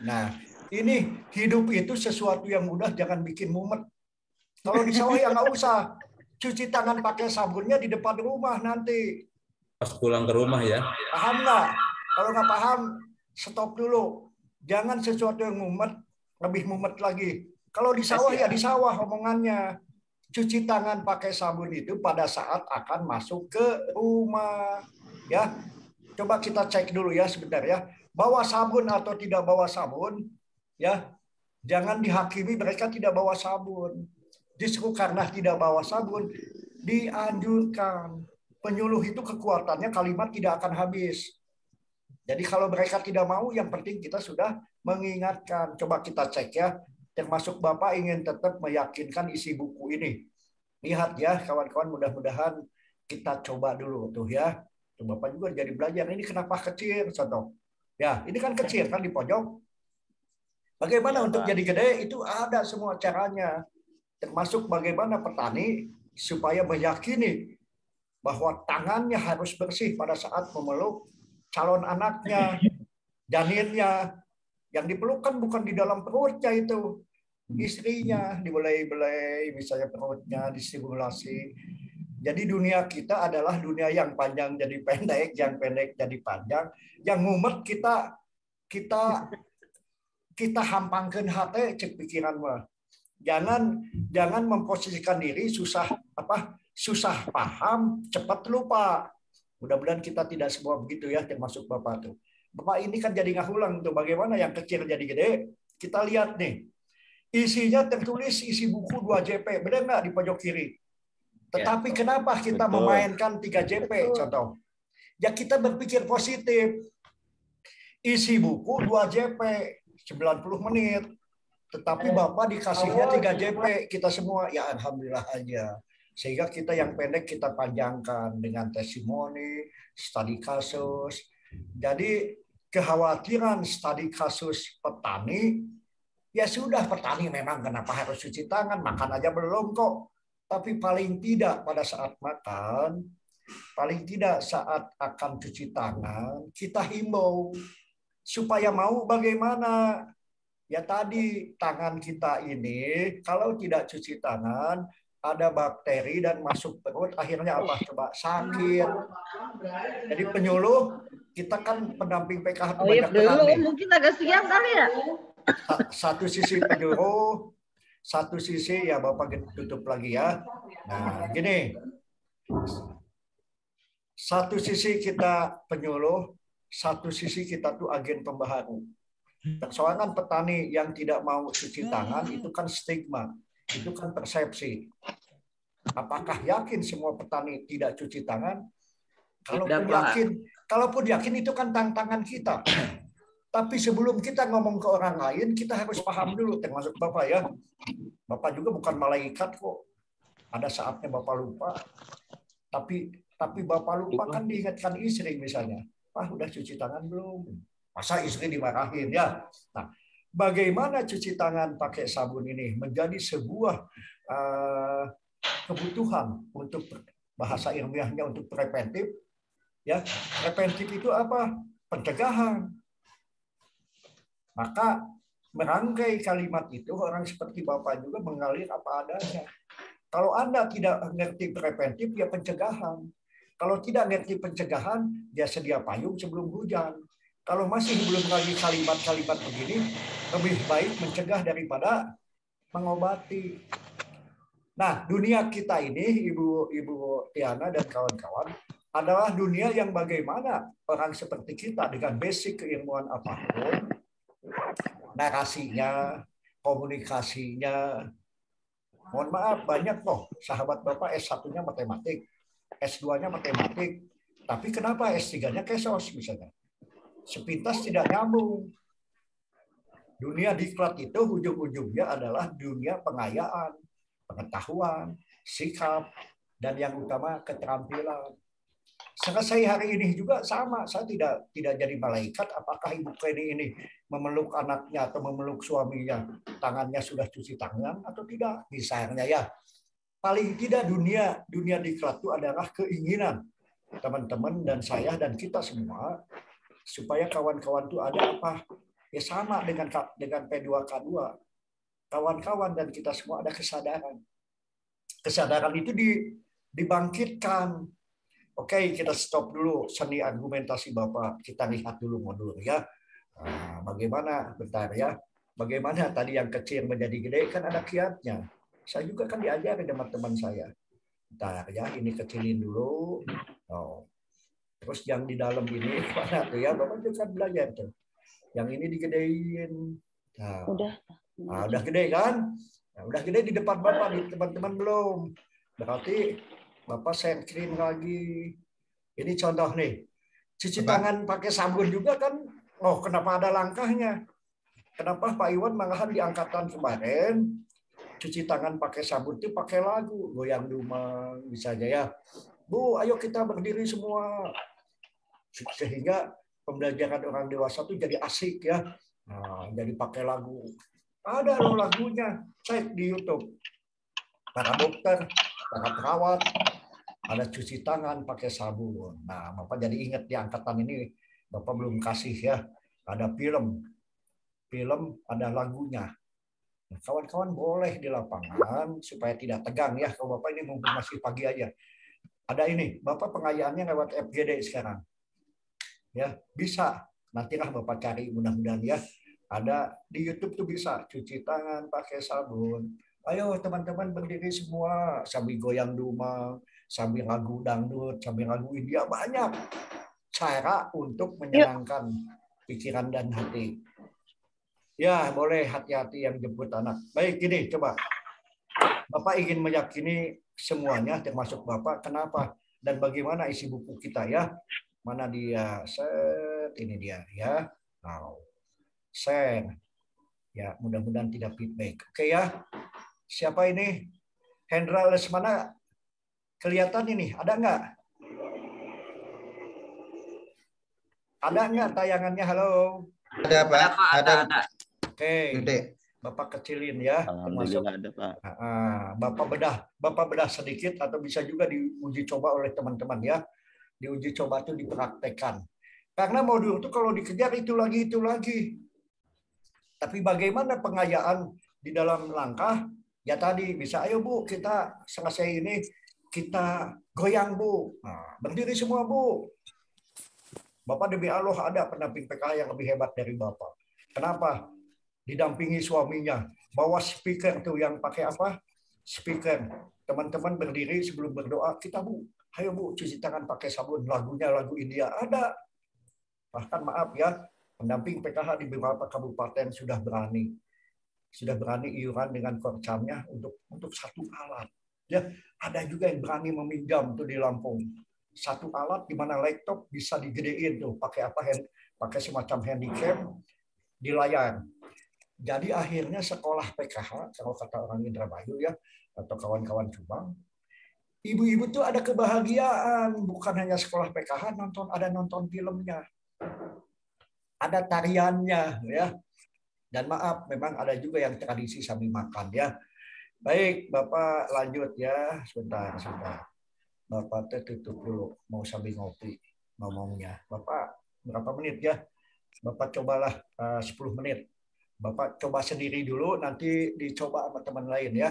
Nah, ini hidup itu sesuatu yang mudah, jangan bikin mumet. Kalau di sawah ya nggak usah. Cuci tangan pakai sabunnya di depan rumah nanti. Pas pulang ke rumah ya. Paham nggak? Kalau nggak paham, stop dulu. Jangan sesuatu yang mumet, lebih mumet lagi. Kalau di sawah ya di sawah omongannya. Cuci tangan pakai sabun itu pada saat akan masuk ke rumah. Ya, coba kita cek dulu ya sebentar ya. Bawa sabun atau tidak bawa sabun, ya jangan dihakimi mereka tidak bawa sabun. Justru karena tidak bawa sabun, dianjurkan. Penyuluh itu kekuatannya kalimat tidak akan habis. Jadi kalau mereka tidak mau, yang penting kita sudah mengingatkan. Coba kita cek ya. Termasuk Bapak ingin tetap meyakinkan isi buku ini. Lihat ya kawan-kawan, mudah-mudahan kita coba dulu tuh ya. Tuh, Bapak juga jadi belajar. Ini kenapa kecil, contoh. Ya, ini kan kecil kan di pojok. Bagaimana untuk jadi gede itu ada semua caranya. Termasuk bagaimana petani supaya meyakini bahwa tangannya harus bersih pada saat memeluk calon anaknya, janinnya. Yang dipelukkan bukan di dalam perutnya itu. Istrinya dibelai-belai, misalnya perutnya distimulasi. Jadi dunia kita adalah dunia yang panjang jadi pendek, yang pendek jadi panjang, yang ngumet kita hampangkeun hate cek pikiran mah. Jangan memposisikan diri susah paham, cepat lupa. Mudah-mudahan kita tidak semua begitu ya, termasuk Bapak tuh. Bapak ini kan jadi ngahulang tuh bagaimana yang kecil jadi gede. Kita lihat nih. Isinya tertulis isi buku 2 JP. Benar nggak di pojok kiri? Tetapi kenapa kita memainkan 3 JP contoh? Ya kita berpikir positif. Isi buku 2 JP 90 menit. Tetapi Bapak dikasihnya 3 JP kita semua ya alhamdulillah aja. Sehingga kita yang pendek kita panjangkan dengan testimoni, studi kasus. Jadi kekhawatiran studi kasus petani, ya sudah petani memang kenapa harus cuci tangan, makan aja belum kok. Tapi paling tidak pada saat makan, paling tidak saat akan cuci tangan, kita himbau supaya mau bagaimana. Ya tadi tangan kita ini kalau tidak cuci tangan, ada bakteri dan masuk perut, akhirnya apa? Coba sakit. Jadi penyuluh, kita kan pendamping PKH itu banyak peran nih. Mungkin agak siang kali ya. Satu sisi penyuluh, satu sisi ya Bapak tutup lagi ya. Nah gini, satu sisi kita penyuluh, satu sisi kita tuh agen pembaharu. Soalnya petani yang tidak mau cuci tangan itu kan stigma. Itu kan persepsi. Apakah yakin semua petani tidak cuci tangan? Kalaupun yakin itu kan tantangan kita. Tapi sebelum kita ngomong ke orang lain, kita harus paham dulu, termasuk Bapak ya. Bapak juga bukan malaikat kok. Ada saatnya Bapak lupa. Tapi Bapak lupa kan diingatkan istri misalnya. Udah cuci tangan belum? Masa istri dimarahin ya? Nah, bagaimana cuci tangan pakai sabun ini menjadi sebuah kebutuhan untuk bahasa ilmiahnya untuk preventif. Ya, preventif itu apa? Pencegahan. Maka merangkai kalimat itu orang seperti Bapak juga mengalir apa adanya. Kalau Anda tidak ngerti preventif, ya pencegahan. Kalau tidak ngerti pencegahan, ya sedia payung sebelum hujan. Kalau masih belum lagi kalimat-kalimat begini, lebih baik mencegah daripada mengobati. Nah, dunia kita ini, Ibu Tiana dan kawan-kawan, adalah dunia yang bagaimana orang seperti kita dengan basic keilmuan apapun, narasinya, komunikasinya. Mohon maaf, banyak loh sahabat Bapak S1-nya matematik, S2-nya matematik, tapi kenapa S3-nya kesos misalnya? Sepintas tidak nyambung. Dunia diklat itu ujung-ujungnya adalah dunia pengayaan, pengetahuan, sikap, dan yang utama keterampilan. Selesai hari ini juga sama, saya tidak jadi malaikat. Apakah Ibu Kenny ini memeluk anaknya atau memeluk suaminya, tangannya sudah cuci tangan atau tidak? Misalnya ya, paling tidak dunia diklat itu adalah keinginan teman-teman dan saya dan kita semua supaya kawan-kawan itu ada apa? Ya sama dengan P2K2. Kawan-kawan dan kita semua ada kesadaran. Kesadaran itu dibangkitkan. Oke, kita stop dulu seni argumentasi Bapak. Kita lihat dulu modul ya. Bagaimana? Bentar ya. Bagaimana tadi yang kecil menjadi gede kan ada kiatnya. Saya juga kan diajarin sama teman saya. Bentar ya, ini kecilin dulu. Oh. Terus yang di dalam ini mana tuh ya? Bapak juga kan belajar tuh. Yang ini digedein. Nah, udah gede kan? Nah, udah gede di depan Bapak, di teman-teman belum. Berarti Bapak sentrin lagi. Ini contoh nih. Cuci tangan pakai sabun juga kan. Oh, kenapa ada langkahnya? Kenapa Pak Iwan malahan di angkatan kemarin cuci tangan pakai sabun itu pakai lagu goyang dumang bisa aja ya. Bu, ayo kita berdiri semua. Sehingga pembelajaran orang dewasa itu jadi asik ya. Nah, jadi pakai lagu. Ada loh lagunya. Cek di YouTube. Para dokter, para perawat, ada cuci tangan pakai sabun. Nah, Bapak jadi ingat di angkatan ini Bapak belum kasih ya. Ada film ada lagunya. Nah, kawan-kawan boleh di lapangan supaya tidak tegang ya. Kalau Bapak ini mumpung masih pagi aja. Ada ini, Bapak pengayaannya lewat FGD sekarang. Ya, bisa. Nantilah Bapak cari mudah-mudahan ya. Ada di YouTube tuh bisa cuci tangan pakai sabun. Ayo teman-teman berdiri semua sambil goyang dumang, sambil lagu dangdut, sambil lagu India, banyak cara untuk menyenangkan pikiran dan hati. Ya, boleh hati-hati yang jemput anak. Baik, gini, coba. Bapak ingin meyakini semuanya, termasuk Bapak. Kenapa? Dan bagaimana isi buku kita ya? Mana dia? Set, ini dia ya. Now, share. Ya, mudah-mudahan tidak feedback. Oke ya. Siapa ini? Hendra Lesmana. Kelihatan ini? Ada nggak? Ada nggak tayangannya? Halo. Ada Pak. Ada. Oke, Bapak kecilin ya. Alhamdulillah ada Pak. Bapak bedah sedikit atau bisa juga diuji coba oleh teman-teman ya. Diuji coba itu dipraktekkan. Karena modul itu kalau dikejar itu lagi. Tapi bagaimana pengayaan di dalam langkah? Ya tadi bisa, ayo Bu, kita selesai ini kita goyang Bu. Nah, berdiri semua Bu. Bapak demi Allah ada pendamping PKH yang lebih hebat dari Bapak. Kenapa? Didampingi suaminya, bawa speaker tuh yang pakai apa? Speaker. Teman-teman berdiri sebelum berdoa, kita Bu, ayo Bu cuci tangan pakai sabun, lagunya lagu India ada. Bahkan maaf ya, pendamping PKH di beberapa kabupaten sudah berani iuran dengan korcamnya untuk satu alat. Ya, ada juga yang berani meminjam tuh di Lampung. Satu alat di mana laptop bisa digedein tuh, pakai apa? Pakai semacam handycam di layar. Jadi akhirnya sekolah PKH, kalau kata orang Indramayu ya, atau kawan-kawan Subang, ibu-ibu tuh ada kebahagiaan, bukan hanya sekolah PKH, ada nonton filmnya, ada tariannya, ya. Dan maaf, memang ada juga yang tradisi sambil makan ya. Baik, Bapak lanjut ya, sebentar. Bapak tutup dulu, mau sambil ngopi ngomongnya. Bapak berapa menit ya? Bapak cobalah 10 menit. Bapak coba sendiri dulu, nanti dicoba sama teman lain ya.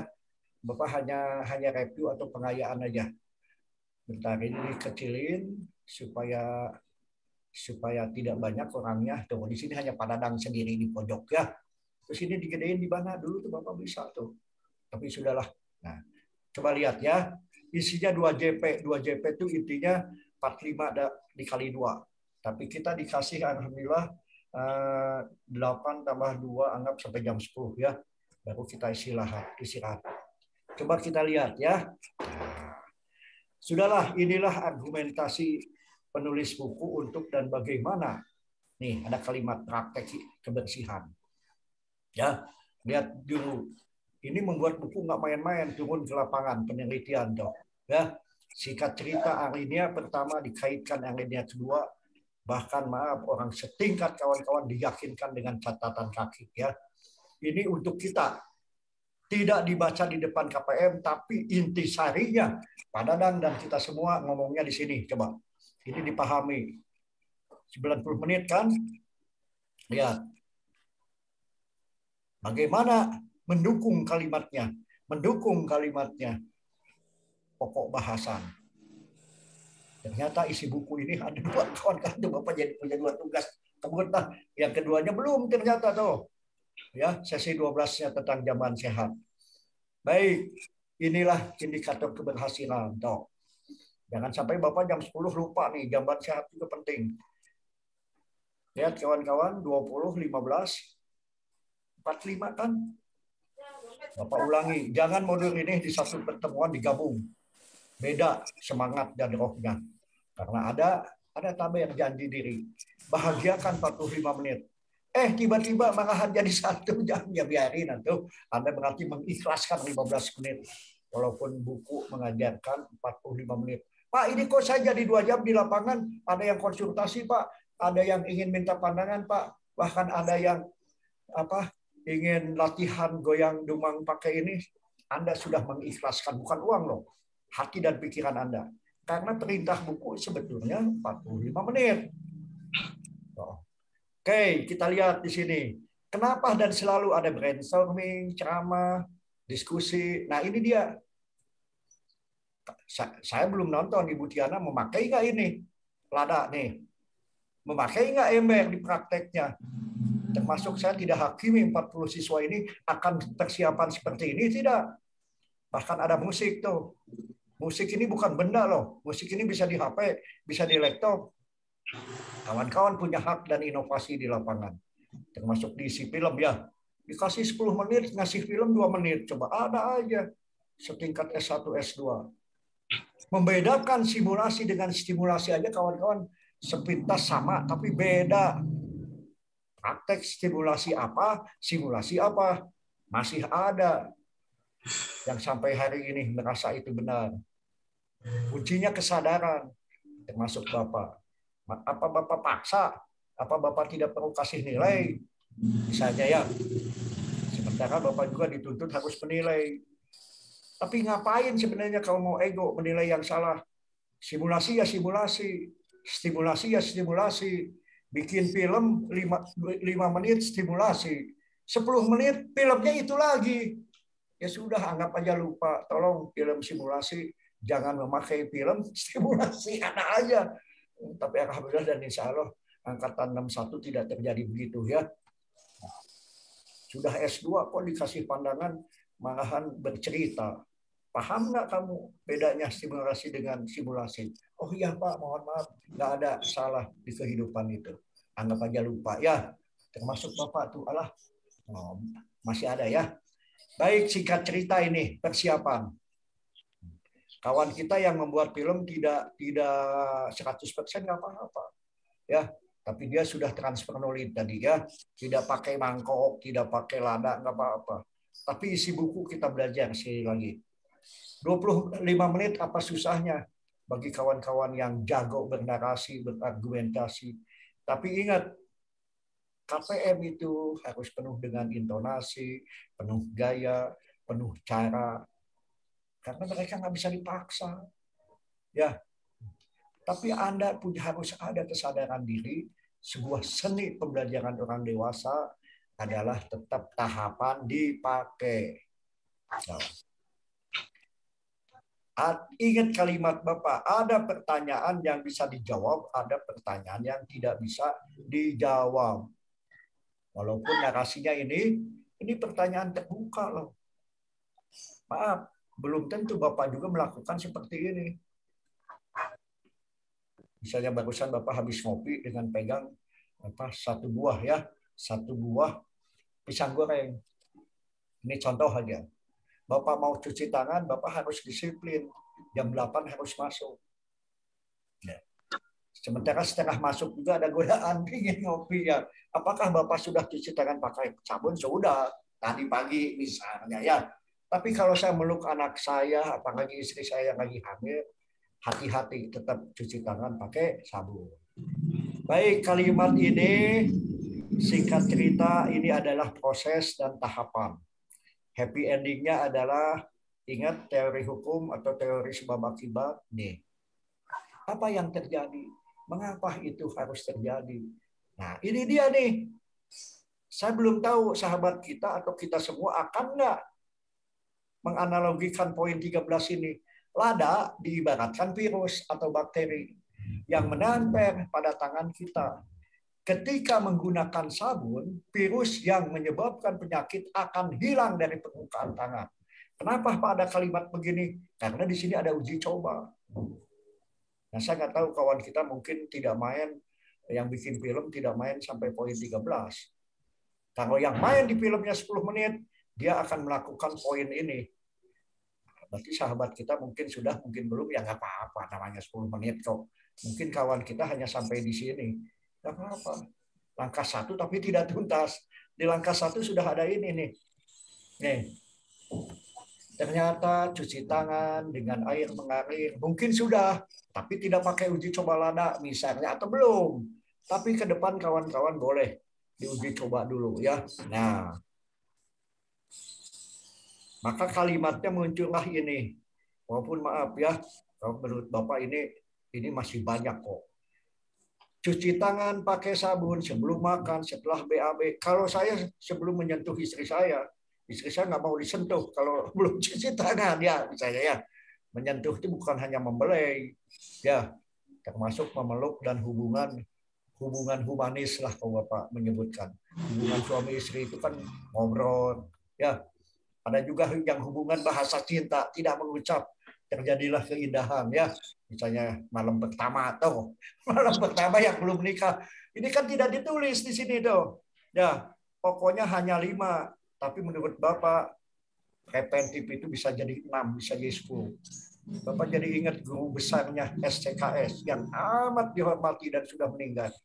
Bapak hanya review atau pengayaan aja. Bentar, ini dikecilin supaya tidak banyak orangnya. Tuh, di sini hanya Pak Dadang sendiri di pojok ya. Terus ini digedein di mana dulu tuh Bapak bisa tuh. Tapi sudahlah. Nah, coba lihat ya. Isinya 2 JP. 2 JP itu intinya 45 dikali 2. Tapi kita dikasih alhamdulillah 8 tambah 2 anggap sampai jam 10 ya. Baru kita istirahat. Coba kita lihat ya. Sudahlah, inilah argumentasi penulis buku untuk dan bagaimana. Nih, ada kalimat praktek kebersihan. Ya, lihat dulu. Ini membuat buku nggak main-main, turun ke lapangan penelitian toh. Ya, singkat cerita alinea pertama dikaitkan alinea kedua. Bahkan maaf orang setingkat kawan-kawan diyakinkan dengan catatan kaki ya. Ini untuk kita tidak dibaca di depan KPM tapi intisarinya Pak Dadang dan kita semua ngomongnya di sini coba. Ini dipahami. 90 menit kan? Lihat. Bagaimana mendukung kalimatnya? Pokok bahasan. Ternyata isi buku ini ada 2 kawan-kawan tuh Bapak jadi punya 2 tugas. Yang keduanya belum ternyata tuh. Ya, sesi 12-nya tentang jamban sehat. Baik, inilah indikator keberhasilan, Dok. Jangan sampai Bapak jam 10 lupa nih, jamban sehat juga penting. Lihat kawan-kawan, 20, 15, 45 kan? Bapak ulangi, jangan modul ini di satu pertemuan digabung. Beda semangat dan rohnya. Karena ada tabe yang janji diri. Bahagiakan 45 menit. Tiba-tiba malahan jadi satu jam, ya biarin atau Anda berarti mengikhlaskan 15 menit. Walaupun buku mengajarkan 45 menit. Pak, ini kok saya jadi 2 jam di lapangan? Ada yang konsultasi, Pak. Ada yang ingin minta pandangan, Pak. Bahkan ada yang ingin latihan goyang dumang pakai ini. Anda sudah mengikhlaskan, bukan uang loh. Hati dan pikiran Anda. Karena perintah buku sebetulnya 45 menit. Oke, kita lihat di sini. Kenapa dan selalu ada brainstorming, ceramah, diskusi. Nah, ini dia. Saya belum nonton Ibu Tiana memakai nggak ini? Lada nih. Memakai nggak ember di prakteknya? Termasuk saya tidak hakimi 40 siswa ini akan persiapan seperti ini, tidak. Bahkan ada musik tuh. Musik ini bukan benda loh. Musik ini bisa di HP, bisa di laptop. Kawan-kawan punya hak dan inovasi di lapangan. Termasuk diisi film ya. Dikasih 10 menit, ngasih film 2 menit. Coba ada aja. Setingkat S1, S2. Membedakan simulasi dengan stimulasi aja kawan-kawan sepintas sama, tapi beda. Praktek stimulasi apa, simulasi apa. Masih ada yang sampai hari ini merasa itu benar. Kuncinya kesadaran, termasuk Bapak. Apa Bapak paksa? Apa Bapak tidak perlu kasih nilai? Misalnya ya. Sementara Bapak juga dituntut harus menilai. Tapi ngapain sebenarnya kalau mau ego menilai yang salah? Simulasi ya simulasi. Stimulasi ya stimulasi. Bikin film 5 menit stimulasi. 10 menit filmnya itu lagi. Ya sudah, anggap aja lupa. Tolong film simulasi. Jangan memakai film stimulasi. Ada aja. Tapi alhamdulillah dan insya Allah angkatan 61 tidak terjadi begitu ya. Sudah S2 kok dikasih pandangan malahan bercerita. Paham nggak kamu bedanya stimulasi dengan simulasi? Oh iya Pak, mohon maaf. Nggak ada salah di kehidupan itu. Anggap aja lupa ya. Termasuk Bapak tuh, masih ada ya. Baik, singkat cerita ini, persiapan. Kawan kita yang membuat film tidak 100% nggak apa-apa. Ya, tapi dia sudah transfer knowledge tadi ya. Tidak pakai mangkok, tidak pakai lada, nggak apa-apa. Tapi isi buku kita belajar sekali lagi. 25 menit apa susahnya bagi kawan-kawan yang jago bernarasi, berargumentasi. Tapi ingat, KPM itu harus penuh dengan intonasi, penuh gaya, penuh cara. Karena mereka nggak bisa dipaksa. Ya. Tapi Anda harus ada kesadaran diri, sebuah seni pembelajaran orang dewasa adalah tetap tahapan dipakai. Nah. Ingat kalimat Bapak, ada pertanyaan yang bisa dijawab, ada pertanyaan yang tidak bisa dijawab. Walaupun narasinya ini pertanyaan terbuka loh. Maaf, belum tentu Bapak juga melakukan seperti ini. Misalnya barusan Bapak habis ngopi dengan pegang satu buah pisang goreng. Ini contoh aja. Bapak mau cuci tangan, Bapak harus disiplin. Jam 8 harus masuk. Ya. Sementara setengah masuk juga ada godaan ingin ngopi ya. Apakah Bapak sudah cuci tangan pakai sabun? Sudah. Tadi pagi misalnya ya. Tapi kalau saya meluk anak saya, apalagi istri saya yang lagi hamil, hati-hati tetap cuci tangan pakai sabun. Baik, kalimat ini singkat cerita ini adalah proses dan tahapan. Happy endingnya adalah ingat teori hukum atau teori sebab akibat nih. Apa yang terjadi? Mengapa itu harus terjadi? Nah, ini dia nih. Saya belum tahu sahabat kita atau kita semua akan nggak menganalogikan poin 13 ini. Lada diibaratkan virus atau bakteri yang menempel pada tangan kita. ketika menggunakan sabun, virus yang menyebabkan penyakit akan hilang dari permukaan tangan. Kenapa Pak ada kalimat begini? Karena di sini ada uji coba. Nah, saya nggak tahu kawan kita mungkin tidak main, yang bikin film tidak main sampai poin 13. Kalau yang main di filmnya 10 menit, dia akan melakukan poin ini. Berarti sahabat kita mungkin sudah, mungkin belum, ya nggak apa-apa, namanya 10 menit kok. Mungkin kawan kita hanya sampai di sini. Nggak apa-apa. Langkah 1 tapi tidak tuntas. Di langkah 1 sudah ada ini nih. Nih. Ternyata cuci tangan dengan air mengalir. Mungkin sudah, tapi tidak pakai uji coba lada misalnya, atau belum. Tapi ke depan kawan-kawan boleh diuji coba dulu ya. Nah, maka kalimatnya muncullah ini. Walaupun maaf ya, kalau menurut Bapak ini masih banyak kok. Cuci tangan pakai sabun sebelum makan, setelah BAB. Kalau saya sebelum menyentuh istri saya nggak mau disentuh kalau belum cuci tangan ya, misalnya ya. Menyentuh itu bukan hanya membelai, ya, termasuk memeluk dan hubungan humanis lah kalau Bapak menyebutkan. Hubungan suami istri itu kan ngobrol, ya. Ada juga yang hubungan bahasa cinta, tidak mengucap, terjadilah keindahan ya. Misalnya malam pertama atau malam pertama yang belum nikah. Ini kan tidak ditulis di sini tuh. Ya, pokoknya hanya 5. Tapi menurut Bapak, preventif itu bisa jadi 6, bisa jadi 10. Bapak jadi ingat guru besarnya SCKS yang amat dihormati dan sudah meninggal.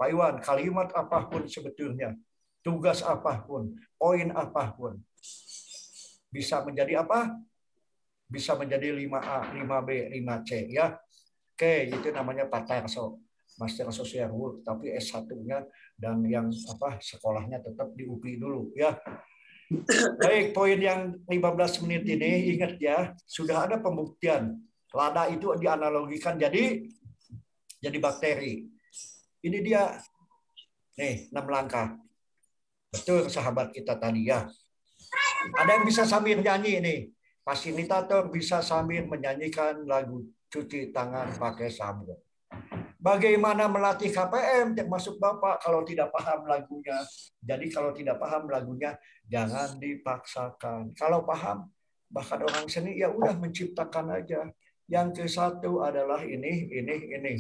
Pak Iwan, kalimat apapun sebetulnya, tugas apapun, poin apapun, bisa menjadi apa? Bisa menjadi 5A, 5B, 5C ya. Oke, itu namanya Pak Tarso, Master Social Work, tapi S1-nya dan yang sekolahnya tetap di UPI dulu ya. Baik, poin yang 15 menit ini ingat ya, sudah ada pembuktian. Lada itu dianalogikan jadi bakteri. Ini dia nih 6 langkah. Betul sahabat kita tadi ya. Ada yang bisa sambil nyanyi nih. Fasilitator bisa sambil menyanyikan lagu cuci tangan pakai sabun. Bagaimana melatih KPM termasuk Bapak kalau tidak paham lagunya. Jadi kalau tidak paham lagunya jangan dipaksakan. Kalau paham, bahkan orang seni ya udah menciptakan aja. Yang ke-1 adalah ini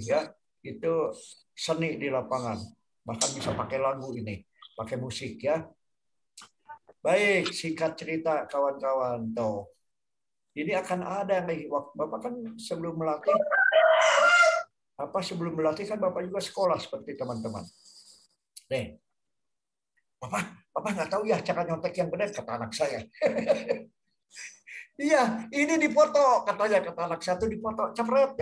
ya. Itu seni di lapangan. Bahkan bisa pakai lagu ini, pakai musik ya. Baik, singkat cerita kawan-kawan tuh. Ini akan ada nih, Bapak kan sebelum melatih kan Bapak juga sekolah seperti teman-teman. Nih, Bapak nggak tahu ya cara nyontek yang benar, kata anak saya. Iya, ini dipoto, katanya, kata anak saya tuh dipoto, cepret.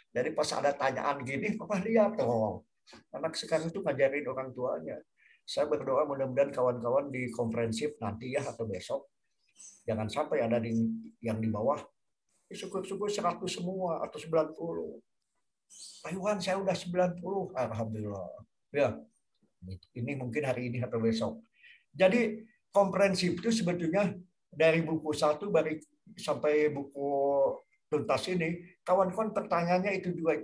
Jadi pas ada tanyaan gini, Bapak lihat tuh. Anak sekarang itu ngajarin orang tuanya. Saya berdoa mudah-mudahan kawan-kawan di komprehensif nanti ya atau besok, jangan sampai ada yang di bawah, syukur-syukur 100 semua atau 90. Pak Iwan, saya udah 90. Alhamdulillah. Ya, ini mungkin hari ini atau besok. Jadi komprehensif itu sebetulnya dari buku 1 sampai buku tuntas ini, kawan-kawan pertanyaannya itu juga.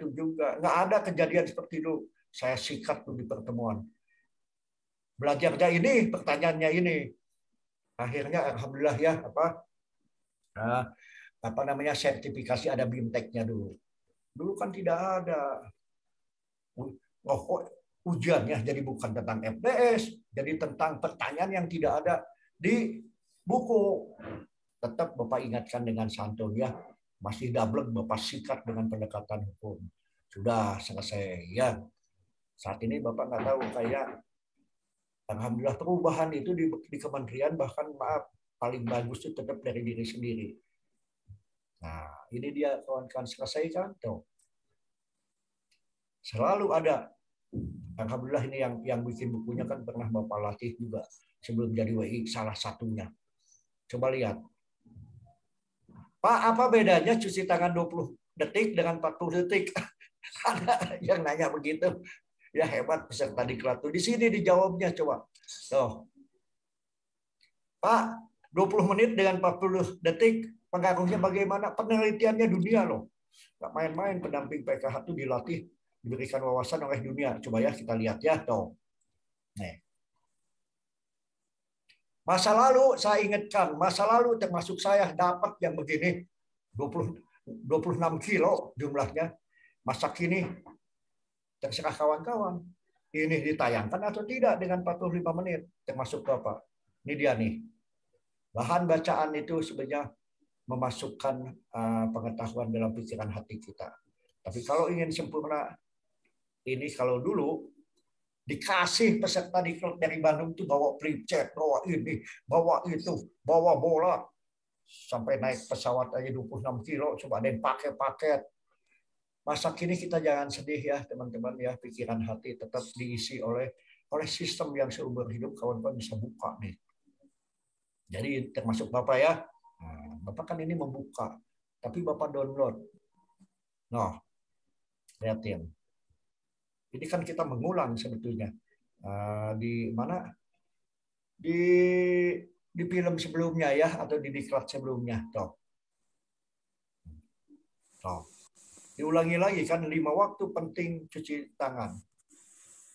Nggak ada kejadian seperti itu. Saya sikat tuh di pertemuan. Belajarnya ini, pertanyaannya ini. Akhirnya alhamdulillah ya sertifikasi ada BIMTEK-nya dulu. Dulu kan tidak ada. Ujiannya jadi bukan tentang FDS, jadi tentang pertanyaan yang tidak ada di buku. Tetap Bapak ingatkan dengan santun ya. Masih double Bapak sikat dengan pendekatan hukum. Sudah selesai ya. Saat ini Bapak nggak tahu kayak alhamdulillah perubahan itu di kementerian bahkan paling bagus itu tetap dari diri sendiri. Nah, ini dia kawan-kawan selesaikan tuh. Selalu ada. Alhamdulillah ini yang bikin bukunya kan pernah Bapak latih juga sebelum jadi WI salah satunya. Coba lihat. Pak, apa bedanya cuci tangan 20 detik dengan 40 detik? Ada yang nanya begitu. Ya hebat peserta diklat tuh. Di sini dijawabnya coba. Tuh. Pak, 20 menit dengan 40 detik pengaruhnya bagaimana? Penelitiannya dunia loh. Nggak main-main pendamping PKH itu dilatih diberikan wawasan oleh dunia. Coba ya kita lihat ya, toh. Nih. Masa lalu saya ingatkan, masa lalu termasuk saya dapat yang begini, 26 kilo jumlahnya. Masa kini terserah kawan-kawan. Ini ditayangkan atau tidak dengan 45 menit, termasuk Bapak. Ini dia nih. Bahan bacaan itu sebenarnya memasukkan pengetahuan dalam pikiran hati kita. Tapi kalau ingin sempurna, ini kalau dulu dikasih peserta diklat dari Bandung tuh bawa princet, bawa ini, bawa itu, bawa bola. Sampai naik pesawat aja 26 kilo, coba ada yang pakai paket. Masa kini kita jangan sedih ya teman-teman ya, pikiran hati tetap diisi oleh sistem yang seumur hidup. Kawan-kawan bisa buka nih. Jadi termasuk Bapak ya. Nah, Bapak kan ini membuka, tapi Bapak download. Nah, lihatin. Ini kan kita mengulang sebetulnya. Di mana? Di film sebelumnya ya, atau di diklat sebelumnya. Tuh. Diulangi lagi kan 5 waktu penting cuci tangan.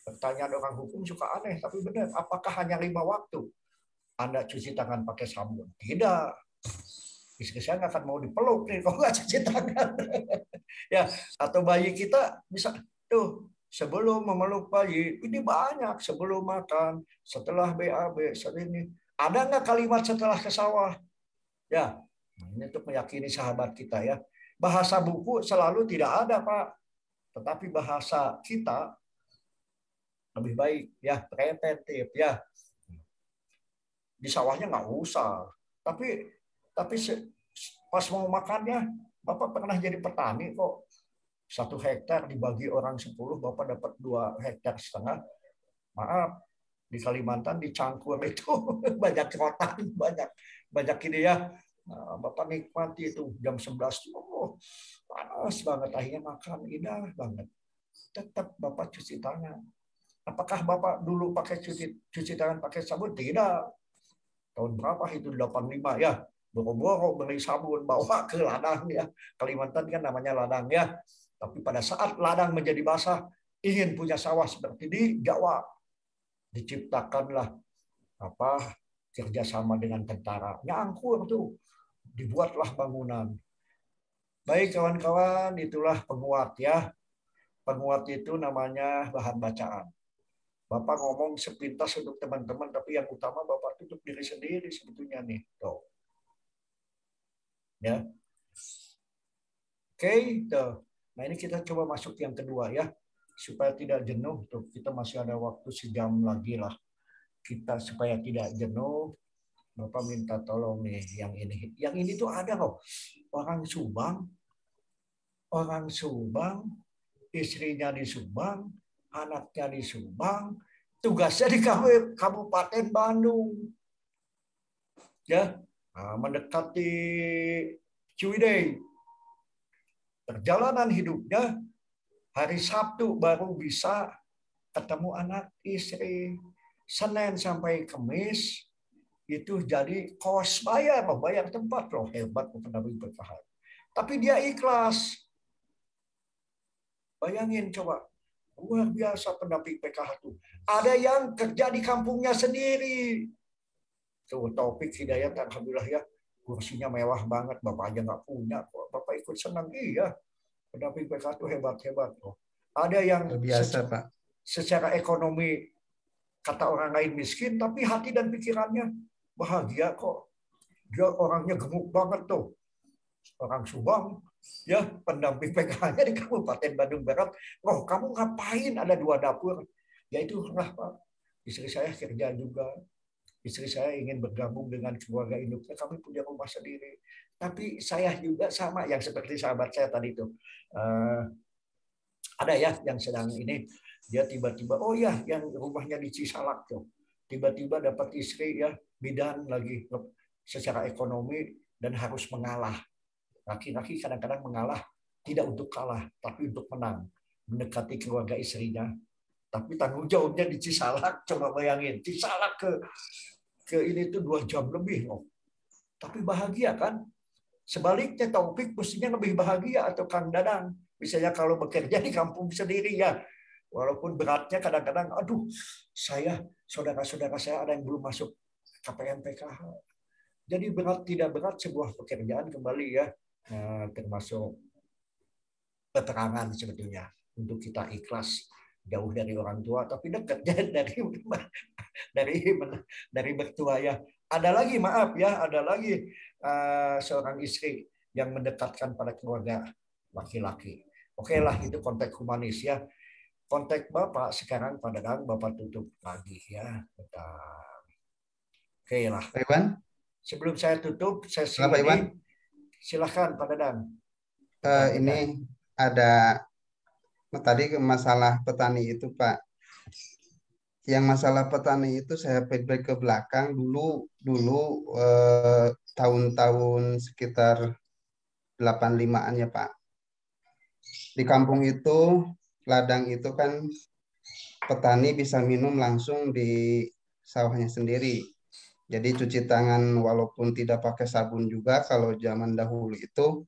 Pertanyaan orang hukum suka aneh, tapi benar. Apakah hanya 5 waktu Anda cuci tangan pakai sabun? Tidak. Istri saya nggak akan mau dipeluk nih kalau nggak cuci tangan. Ya, atau bayi kita bisa tuh sebelum memeluk bayi ini banyak, sebelum makan, setelah BAB, ini. Ada nggak kalimat setelah ke sawah? Ya, ini untuk meyakini sahabat kita ya. Bahasa buku selalu tidak ada, Pak. Tetapi bahasa kita lebih baik ya, preventif ya. Di sawahnya nggak usah. Tapi pas mau makannya, Bapak pernah jadi petani kok. 1 hektar dibagi orang 10, Bapak dapat 2,5 hektar. Maaf, di Kalimantan di Cangkur itu banyak rotan, banyak ini ya. Nah, Bapak nikmati itu jam 11, panas banget, akhirnya makan indah banget. Tetap Bapak cuci tangan. Apakah Bapak dulu pakai cuci tangan pakai sabun? Tidak. Tahun berapa itu? 85 ya. Boro-boro beli sabun, bawa ke ladang ya. Kalimantan kan namanya ladang ya. Tapi pada saat ladang menjadi basah, ingin punya sawah seperti di Jawa, diciptakanlah kerjasama dengan tentara. Nyangkur tuh, dibuatlah bangunan. Baik kawan-kawan, itulah penguat ya. Penguat itu namanya bahan bacaan. Bapak ngomong sepintas untuk teman-teman, tapi yang utama Bapak tutup diri sendiri sebetulnya nih. Tuh. Ya. Oke, tuh. Nah ini kita coba masuk yang kedua ya, supaya tidak jenuh. Tuh, kita masih ada waktu sejam lagi lah. Kita supaya tidak jenuh, Bapak minta tolong nih yang ini. Yang ini tuh ada loh, orang Subang, istrinya di Subang, anaknya di Subang, tugasnya di Kabupaten Bandung. Ya, mendekati Ciwidey. Perjalanan hidupnya hari Sabtu baru bisa ketemu anak istri. Senin sampai Kamis itu jadi kos bayar tempat loh, hebat pendamping PKH. Tapi dia ikhlas. Bayangin coba, luar biasa pendamping PKH itu. Ada yang kerja di kampungnya sendiri. Tuh Taufik Hidayat, alhamdulillah ya, kursinya mewah banget, Bapak aja nggak punya. Bapak ikut senang, iya. Pendamping PKH itu hebat-hebat loh. Ada yang biasa, Pak. Secara ekonomi kata orang lain miskin, tapi hati dan pikirannya bahagia kok. Dia orangnya gemuk banget tuh. Orang Subang, ya pendamping PKH-nya di Kabupaten Bandung Barat. Oh, kamu ngapain ada 2 dapur? Ya itulah Pak. Istri saya kerja juga. Istri saya ingin bergabung dengan keluarga induknya. Kami punya rumah sendiri. Tapi saya juga sama yang seperti sahabat saya tadi itu. Ada ya yang sedang ini. Dia tiba-tiba, oh ya, yang rumahnya di Cisalak tuh. Tiba-tiba dapat istri ya, bidan lagi secara ekonomi dan harus mengalah. Laki-laki kadang-kadang mengalah tidak untuk kalah, tapi untuk menang. Mendekati keluarga istrinya. Tapi tanggung jawabnya di Cisalak, coba bayangin. Cisalak ke ini tuh 2 jam lebih loh. Tapi bahagia kan? Sebaliknya Taufik mestinya lebih bahagia atau Kang Dadang. Misalnya kalau bekerja di kampung sendiri ya. Walaupun beratnya kadang-kadang, aduh, saudara-saudara saya ada yang belum masuk KPM PKH. Jadi berat tidak berat sebuah pekerjaan kembali ya, termasuk keterangan sebetulnya untuk kita ikhlas jauh dari orang tua tapi dekat dari bertua ya. Ada lagi maaf ya, ada lagi seorang istri yang mendekatkan pada keluarga laki-laki. Oke lah, itu konteks humanis ya. Konteks Bapak sekarang Pak Dadang, Bapak tutup lagi ya. Oke lah. Pak Iwan? Sebelum saya tutup sesi Pak Iwan? ini, silahkan Pak Dadang. Ini ada tadi masalah petani itu Pak. Yang masalah petani itu saya feedback ke belakang dulu tahun-tahun sekitar 85-an ya Pak. Di kampung itu ladang itu kan petani bisa minum langsung di sawahnya sendiri. Jadi cuci tangan walaupun tidak pakai sabun juga kalau zaman dahulu itu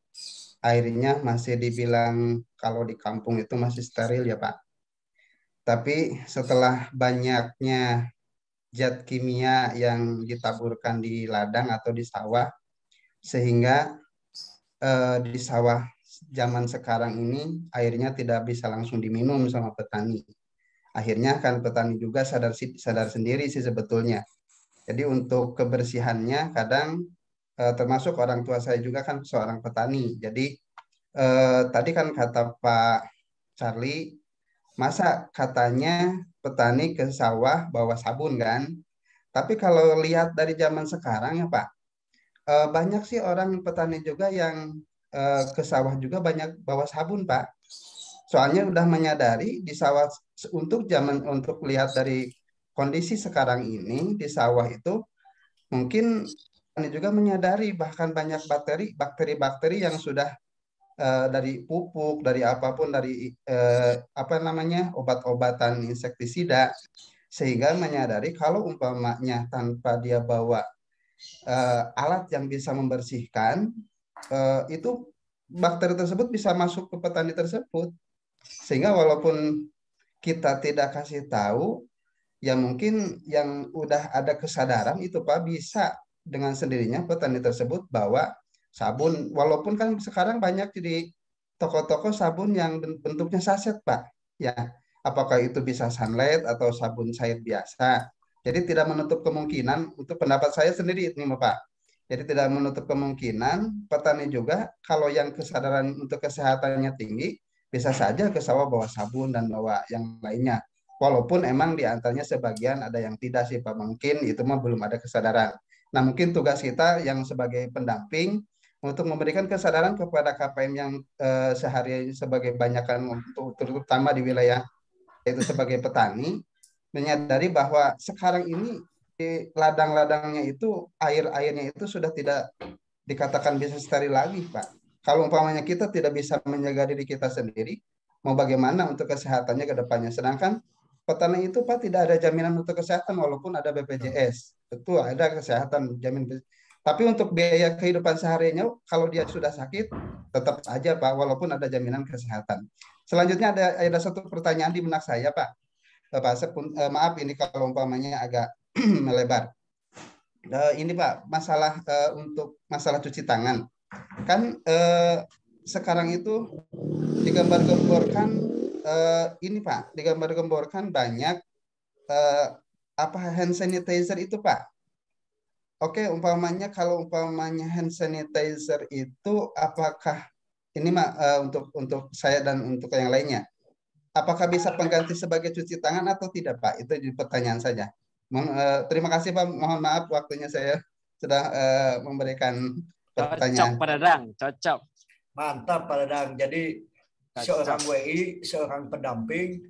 airnya masih dibilang kalau di kampung itu masih steril ya Pak. Tapi setelah banyaknya zat kimia yang ditaburkan di ladang atau di sawah, sehingga di sawah zaman sekarang ini airnya tidak bisa langsung diminum sama petani. Akhirnya kan petani juga sadar sendiri sih sebetulnya. Jadi untuk kebersihannya kadang termasuk orang tua saya juga kan seorang petani. Jadi tadi kan kata Pak Charlie, masa katanya petani ke sawah bawa sabun kan? Tapi kalau lihat dari zaman sekarang ya Pak, banyak sih orang petani juga yang ke sawah juga banyak bawa sabun Pak. Soalnya udah menyadari di sawah untuk lihat dari kondisi sekarang ini di sawah itu mungkin ini juga menyadari bahkan banyak bakteri-bakteri yang sudah dari pupuk, dari apapun, dari obat-obatan insektisida, sehingga menyadari kalau umpamanya tanpa dia bawa alat yang bisa membersihkan, itu bakteri tersebut bisa masuk ke petani tersebut. Sehingga walaupun kita tidak kasih tahu, ya mungkin yang udah ada kesadaran itu Pak bisa dengan sendirinya petani tersebut bawa sabun. Walaupun kan sekarang banyak di toko-toko sabun yang bentuknya saset Pak. Ya, apakah itu bisa sunlight atau sabun cair biasa. Jadi tidak menutup kemungkinan untuk pendapat saya sendiri ini Pak. Jadi tidak menutup kemungkinan petani juga kalau yang kesadaran untuk kesehatannya tinggi bisa saja ke sawah bawa sabun dan bawa yang lainnya. Walaupun emang di antaranya sebagian ada yang tidak sih Pak, mungkin itu mah belum ada kesadaran. Nah mungkin tugas kita yang sebagai pendamping untuk memberikan kesadaran kepada KPM yang sehari sebagai banyakan untuk terutama di wilayah yaitu sebagai petani, menyadari bahwa sekarang ini di ladang-ladangnya itu air-airnya itu sudah tidak dikatakan bisa steril lagi Pak. Kalau umpamanya kita tidak bisa menjaga diri kita sendiri, mau bagaimana untuk kesehatannya ke depannya. Sedangkan petani itu Pak tidak ada jaminan untuk kesehatan walaupun ada BPJS. Betul ada kesehatan jamin. Tapi untuk biaya kehidupan seharinya kalau dia sudah sakit tetap aja Pak walaupun ada jaminan kesehatan. Selanjutnya ada satu pertanyaan di benak saya Pak. Maaf ini kalau umpamanya agak melebar. Ini Pak masalah untuk masalah cuci tangan. Kan sekarang itu digambar-gemborkan ini Pak, digambar-gemborkan banyak hand sanitizer itu Pak. Oke, kalau umpamanya hand sanitizer itu apakah ini untuk saya dan untuk yang lainnya, apakah bisa pengganti sebagai cuci tangan atau tidak Pak? Itu pertanyaan saja. Terima kasih Pak, mohon maaf waktunya saya sudah memberikan pertanyaan. Cocok Pak Dadang, cocok. Mantap Pak Dadang. Jadi seorang WI, seorang pendamping,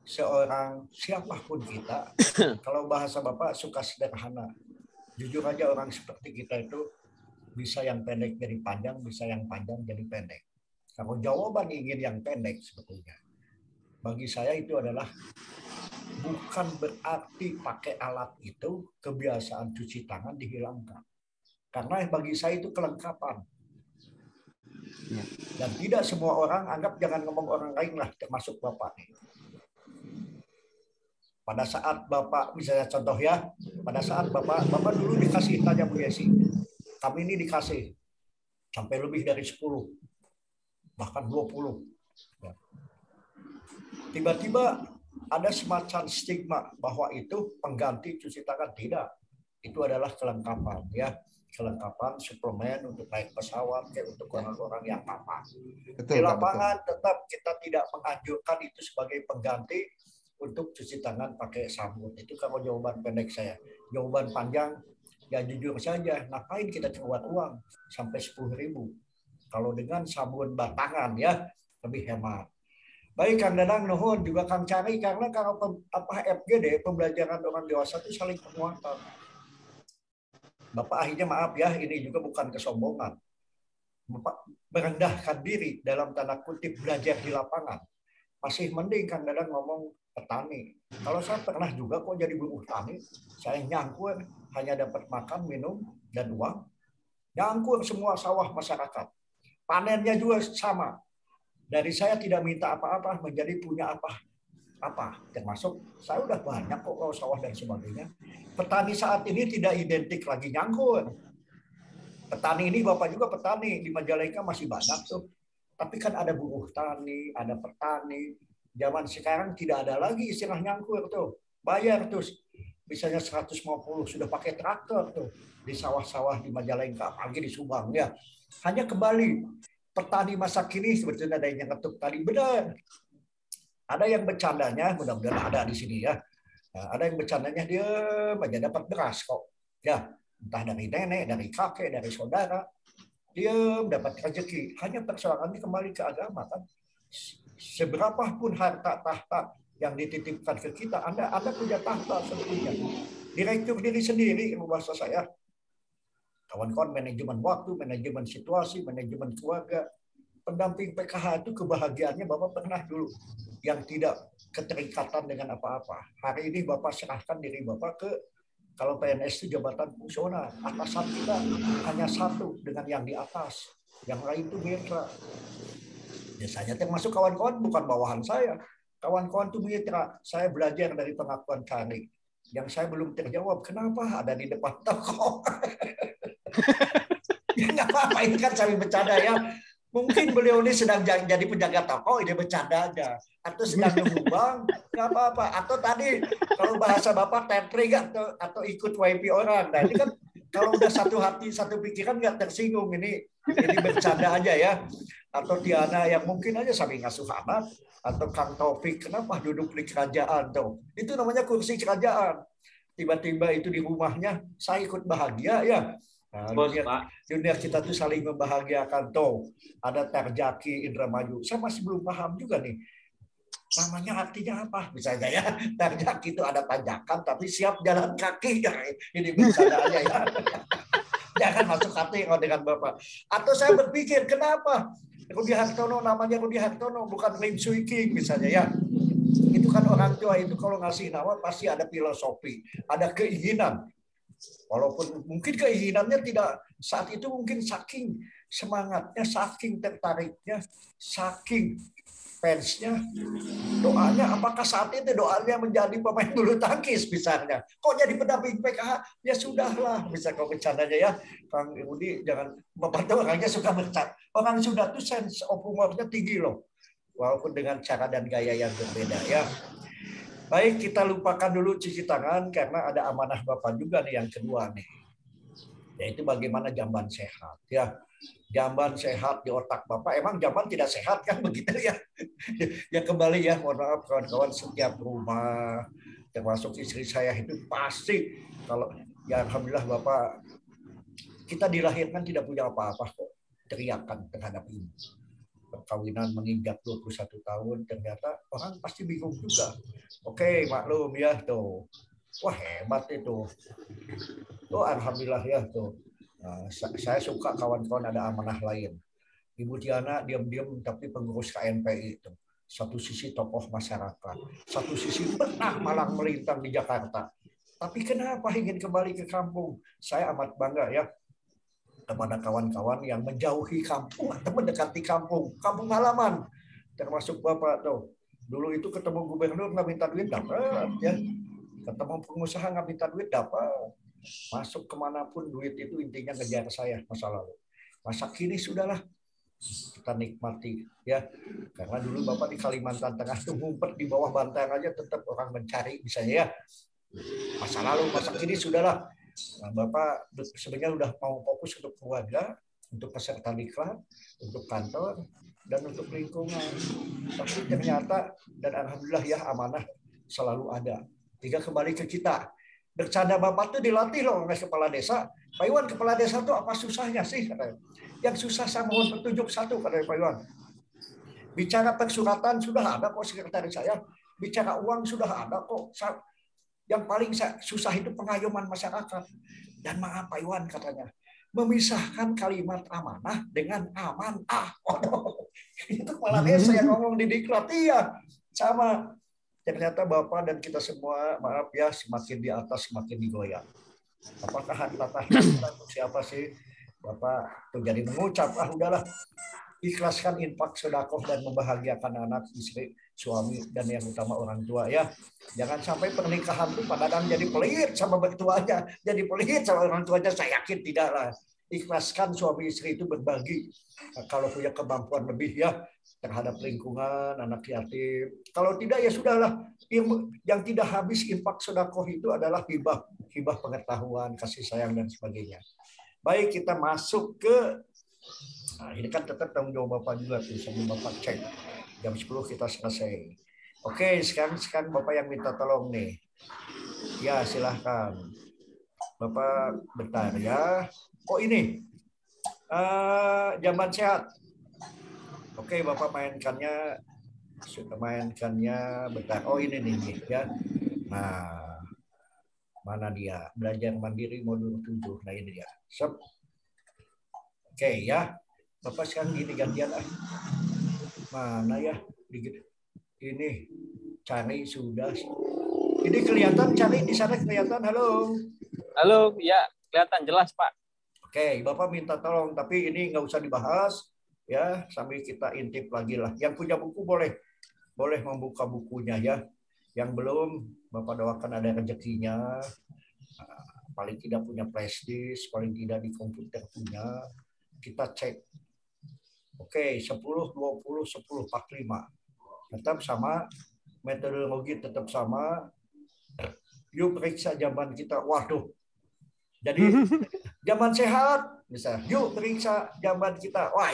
seorang siapapun kita, kalau bahasa Bapak suka sederhana. Jujur aja orang seperti kita itu bisa yang pendek jadi panjang, bisa yang panjang jadi pendek. Kalau jawaban ingin yang pendek sebetulnya. Bagi saya itu adalah bukan berarti pakai alat itu kebiasaan cuci tangan dihilangkan. Karena bagi saya itu kelengkapan. Ya. Dan tidak semua orang, anggap jangan ngomong orang lain lah, termasuk Bapak nih. Pada saat Bapak, misalnya contoh ya, pada saat Bapak dulu dikasih tanya Bu Yesi, kami ini dikasih sampai lebih dari 10, bahkan 20. Ya. Tiba-tiba ada semacam stigma bahwa itu pengganti cuci tangan. Tidak. Itu adalah kelengkapan, ya. Kelengkapan suplemen untuk naik pesawat, kayak untuk orang-orang yang apa. Di lapangan tetap kita tidak menganjurkan itu sebagai pengganti untuk cuci tangan pakai sabun. Itu kalau jawaban pendek saya. Jawaban panjang, ya jujur saja, ngapain kita keluar uang sampai 10.000? Kalau dengan sabun batangan ya, lebih hemat. Baik Kang Dadang, nuhun juga Kang Cari, karena kalau FGD, pembelajaran orang dewasa itu saling penguatan. Bapak akhirnya maaf ya, ini juga bukan kesombongan. Bapak merendahkan diri dalam tanda kutip belajar di lapangan. Masih mending Kang Dadang ngomong petani. Kalau saya pernah juga kok jadi buruh tani, saya nyangkut hanya dapat makan, minum, dan uang. Nyangkut semua sawah masyarakat. Panennya juga sama. Dari saya tidak minta apa-apa, menjadi punya apa. Termasuk saya udah banyak kok kalau sawah dan sebagainya. Petani saat ini tidak identik lagi nyangkut. Petani ini Bapak juga petani, di Majalengka masih banyak tuh. Tapi kan ada buruh tani, ada petani. Zaman sekarang tidak ada lagi istilah nyangkut tuh. Bayar tuh. Misalnya 150 sudah pakai traktor tuh di sawah-sawah di Majalengka, apalagi di Subang ya. Hanya kembali petani masa kini sebetulnya ada yang ngetuk tadi benar. Ada yang bercandanya, mudah-mudahan ada di sini ya. Nah, ada yang bercandanya dia aja dapat beras kok. Ya, entah dari nenek, dari kakek, dari saudara. Dia dapat rezeki. Hanya persoalannya kembali ke agama kan. Seberapapun harta tahta yang dititipkan ke kita, Anda punya tahta sebetulnya. Direktur diri sendiri, bahasa saya. Kawan-kawan manajemen waktu, manajemen situasi, manajemen keluarga. Pendamping PKH itu kebahagiaannya Bapak pernah dulu. Yang tidak keterikatan dengan apa-apa. Hari ini Bapak serahkan diri Bapak ke, kalau PNS itu jabatan fungsional. Atasan kita hanya satu dengan yang di atas. Yang lain itu mitra. Biasanya termasuk kawan-kawan bukan bawahan saya. Kawan-kawan itu mitra. Saya belajar dari pengakuan Kari. Yang saya belum terjawab, kenapa ada di depan toko? Ya nggak apa-apa, ini kan saya bercanda ya. Mungkin beliau ini sedang jadi penjaga toko, ini bercanda aja. Atau sedang nyumbang, nggak apa-apa. Atau tadi, kalau bahasa Bapak, tethering atau ikut WIP orang. Nah, ini kan kalau udah satu hati, satu pikiran nggak tersinggung. Ini bercanda aja ya. Atau Tiana yang mungkin aja samping ngasuh anak, atau Kang Taufik, kenapa duduk di kerajaan tuh? Itu namanya kursi kerajaan. Tiba-tiba itu di rumahnya, saya ikut bahagia ya. Nah, dunia kita tuh saling membahagiakan tuh. Ada Tarjaki, Indramayu. Saya masih belum paham juga nih. Namanya artinya apa? Misalnya ya, Tarjaki itu ada tanjakan tapi siap jalan kaki. Ini bercanda aja ya. Jangan masuk hati kalau dengan Bapak. Atau saya berpikir, kenapa Rudi Hartono namanya Rudi Hartono, bukan Lim Swee King misalnya ya. Itu kan orang tua itu kalau ngasih nama pasti ada filosofi, ada keinginan. Walaupun mungkin keinginannya tidak saat itu, mungkin saking semangatnya, saking tertariknya, saking fansnya, doanya apakah saat itu doanya menjadi pemain bulu tangkis misalnya. Kok jadi pendamping PKH? Ya sudahlah, bisa kau bercandanya ya. Kang Rudi jangan, Bapak tuh orangnya suka bercanda. Orang Sunda tuh sense of humornya tinggi loh. Walaupun dengan cara dan gaya yang berbeda ya. Baik, kita lupakan dulu cuci tangan karena ada amanah Bapak juga nih yang kedua nih. Yaitu bagaimana jamban sehat ya. Jamban sehat di otak Bapak. Emang jamban tidak sehat kan begitu ya? Ya kembali ya, mohon maaf kawan-kawan, setiap rumah termasuk istri saya itu pasti kalau ya alhamdulillah Bapak, kita dilahirkan tidak punya apa-apa kok. Teriakan terhadap ini. Perkawinan menginjak 21 tahun, ternyata orang pasti bingung juga. Oke, maklum ya tuh. Wah, hebat itu. Tuh alhamdulillah ya tuh. Nah, saya suka kawan-kawan ada amanah lain. Ibu Tiana diam-diam tapi pengurus KNPI itu. Satu sisi tokoh masyarakat, satu sisi pernah malang melintang di Jakarta. Tapi kenapa ingin kembali ke kampung? Saya amat bangga ya. kepada kawan-kawan yang menjauhi kampung atau mendekati kampung halaman, termasuk Bapak tuh. Dulu itu ketemu gubernur nggak minta duit dapat ya, ketemu pengusaha nggak minta duit dapat, masuk kemanapun duit itu intinya ngejar saya masa lalu. Masa kini sudahlah kita nikmati ya, karena dulu Bapak di Kalimantan Tengah tuh ngumpet di bawah bantal aja tetap orang mencari misalnya ya. Masa lalu, masa kini sudahlah. Nah, Bapak sebenarnya udah mau fokus untuk keluarga, untuk peserta diklat, untuk kantor, dan untuk lingkungan. Tapi ternyata, dan alhamdulillah ya amanah selalu ada. Tinggal kembali ke kita. Bercanda Bapak tuh dilatih loh oleh kepala desa. Pak Iwan, kepala desa tuh apa susahnya sih? Katanya. Yang susah saya mohon petunjuk satu, katanya Pak Iwan. Bicara persuratan sudah ada kok sekretaris saya. Bicara uang sudah ada kok. Yang paling susah itu pengayoman masyarakat. Dan maaf Pak Iwan katanya, memisahkan kalimat amanah dengan amanah. Itu kepala desa yang ngomong di diklat. Iya, sama. Ternyata Bapak dan kita semua, maaf ya, semakin di atas semakin digoyang. Apakah harta siapa sih? Bapak tuh jadi mengucap, udahlah, ikhlaskan infak sedekah dan membahagiakan anak, istri, suami, dan yang utama orang tua ya. Jangan sampai pernikahan itu kadang jadi pelit sama bertuanya, jadi pelit sama orang tuanya. Saya yakin tidak lah. Ikhlaskan suami istri itu berbagi. Nah, kalau punya kemampuan lebih ya terhadap lingkungan, anak yatim. Kalau tidak ya sudahlah. Yang tidak habis infak sedekah itu adalah hibah pengetahuan, kasih sayang dan sebagainya. Baik, kita masuk ke, nah ini kan tetap tanggung jawab Bapak juga tuh, sambil Bapak cek. Jam 10 kita selesai. Oke, sekarang Bapak yang minta tolong nih. Ya, silahkan. Bapak bentar ya. Oh ini, jamban sehat. Oke, Bapak mainkannya bentar. Oh ini nih ya. Nah, mana dia? Belajar mandiri modul 7. Nah ini dia. Oke ya. Bapak sekarang gini gantian ah. Mana ya? Ini cari sudah. Ini kelihatan cari di sana kelihatan. Halo. Halo, ya kelihatan jelas Pak. Oke, Bapak minta tolong, tapi ini nggak usah dibahas ya, sambil kita intip lagi lah. Yang punya buku boleh membuka bukunya ya. Yang belum, Bapak doakan ada rezekinya. Paling tidak punya flash disk, paling tidak di komputer punya. Kita cek. Oke, 10, 20, 10, 45. Tetap sama, metodologi tetap sama. Yuk periksa jamban kita. Waduh. Jadi jamban sehat, misalnya. Yuk periksa jamban kita. Wah,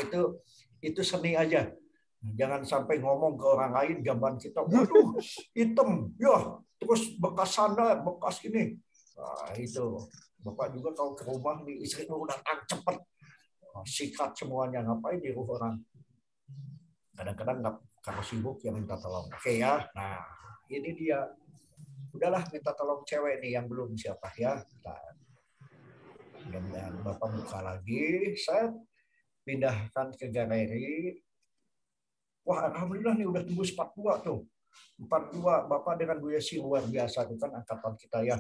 itu seni aja. Jangan sampai ngomong ke orang lain jamban kita, waduh, hitam. Ya, terus bekas sana, bekas ini. Nah, itu. Bapak juga kalau ke rumah nih, istri udah cepet. Sikat semuanya, ngapain di rumah orang. Kadang-kadang nggak, kalau sibuk ya minta tolong. Oke ya, nah ini dia. Udahlah minta tolong cewek nih yang belum siapa ya. Dan Bapak buka lagi, saya pindahkan ke galeri. Wah, alhamdulillah nih udah tembus 42 tuh. 42 Bapak dengan Bu Yesi luar biasa, itu kan angkatan kita ya.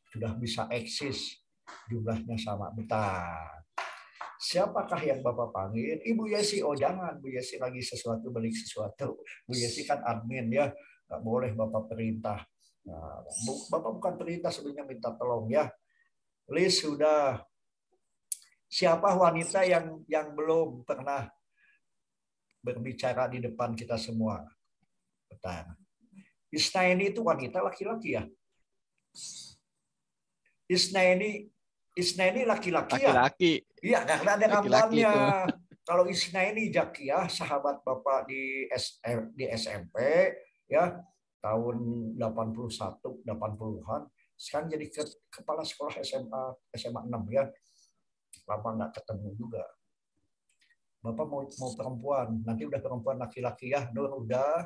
Sudah bisa eksis, jumlahnya sama. Bentar. Siapakah yang Bapak panggil? Ibu Yesi. Oh jangan, Bu Yesi lagi sesuatu, balik sesuatu. Bu Yesi kan admin ya, nggak boleh Bapak perintah. Nah, Bapak bukan perintah, sebenarnya minta tolong ya. List sudah. Siapa wanita yang belum pernah berbicara di depan kita semua? Bentar. Isnaini itu wanita laki-laki ya? Isnaini laki-laki ya? Laki-laki. Iya, karena ada gambarnya. Kalau Isnaini Jakiyah, sahabat Bapak di SMP ya, tahun 81, 80-an. Sekarang jadi kepala sekolah SMA 6 ya. Bapak nggak ketemu juga. Bapak mau perempuan, nanti udah perempuan laki-laki ya. Nur udah.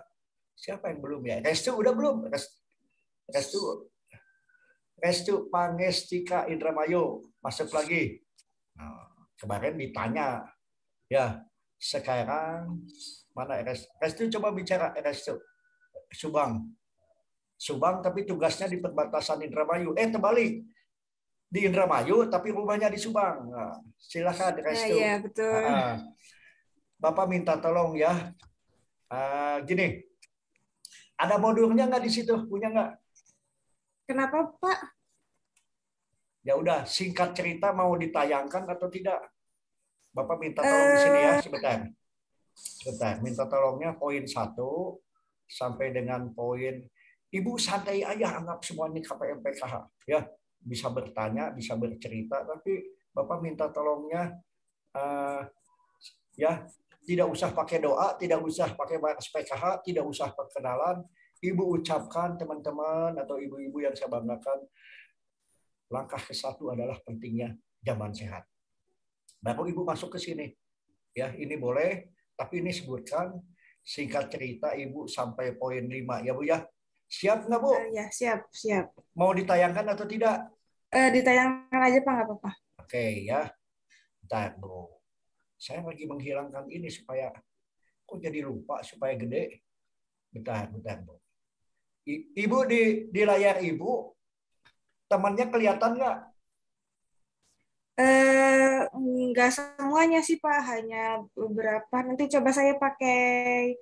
Siapa yang belum ya? Restu udah belum? Restu Pangestika Indramayu masuk lagi. Nah, kemarin ditanya ya. Sekarang mana Restu? Coba bicara Restu. Subang tapi tugasnya di perbatasan Indramayu. Terbalik. di Indramayu tapi rumahnya di Subang. Nah, silakan Restu. Ya, betul. Bapak minta tolong ya. Gini, ada modulnya nggak di situ? Punya nggak? Kenapa, Pak? Ya udah, singkat cerita mau ditayangkan atau tidak? Bapak minta tolong di sini ya, sebentar. Sebentar, minta tolongnya poin 1 sampai dengan poin. Ibu santai aja, anggap semua ini KPM PKH. Ya, bisa bertanya, bisa bercerita, tapi Bapak minta tolongnya ya tidak usah pakai doa, tidak usah pakai PKH, tidak usah perkenalan. Ibu ucapkan teman-teman atau ibu-ibu yang saya banggakan, langkah ke-1 adalah pentingnya jamban sehat. Baru ibu masuk ke sini. Ya, ini boleh, tapi ini sebutkan singkat cerita ibu sampai poin 5 ya Bu ya. Siap nggak Bu? Ya, siap. Mau ditayangkan atau tidak? Ditayangkan aja Pak, nggak apa-apa. Oke ya. Bentar Bu. Saya lagi menghilangkan ini supaya kok jadi lupa supaya gede. Bentar Bu. Ibu di layar ibu temannya kelihatan nggak? Nggak semuanya sih Pak, hanya beberapa. Nanti coba saya pakai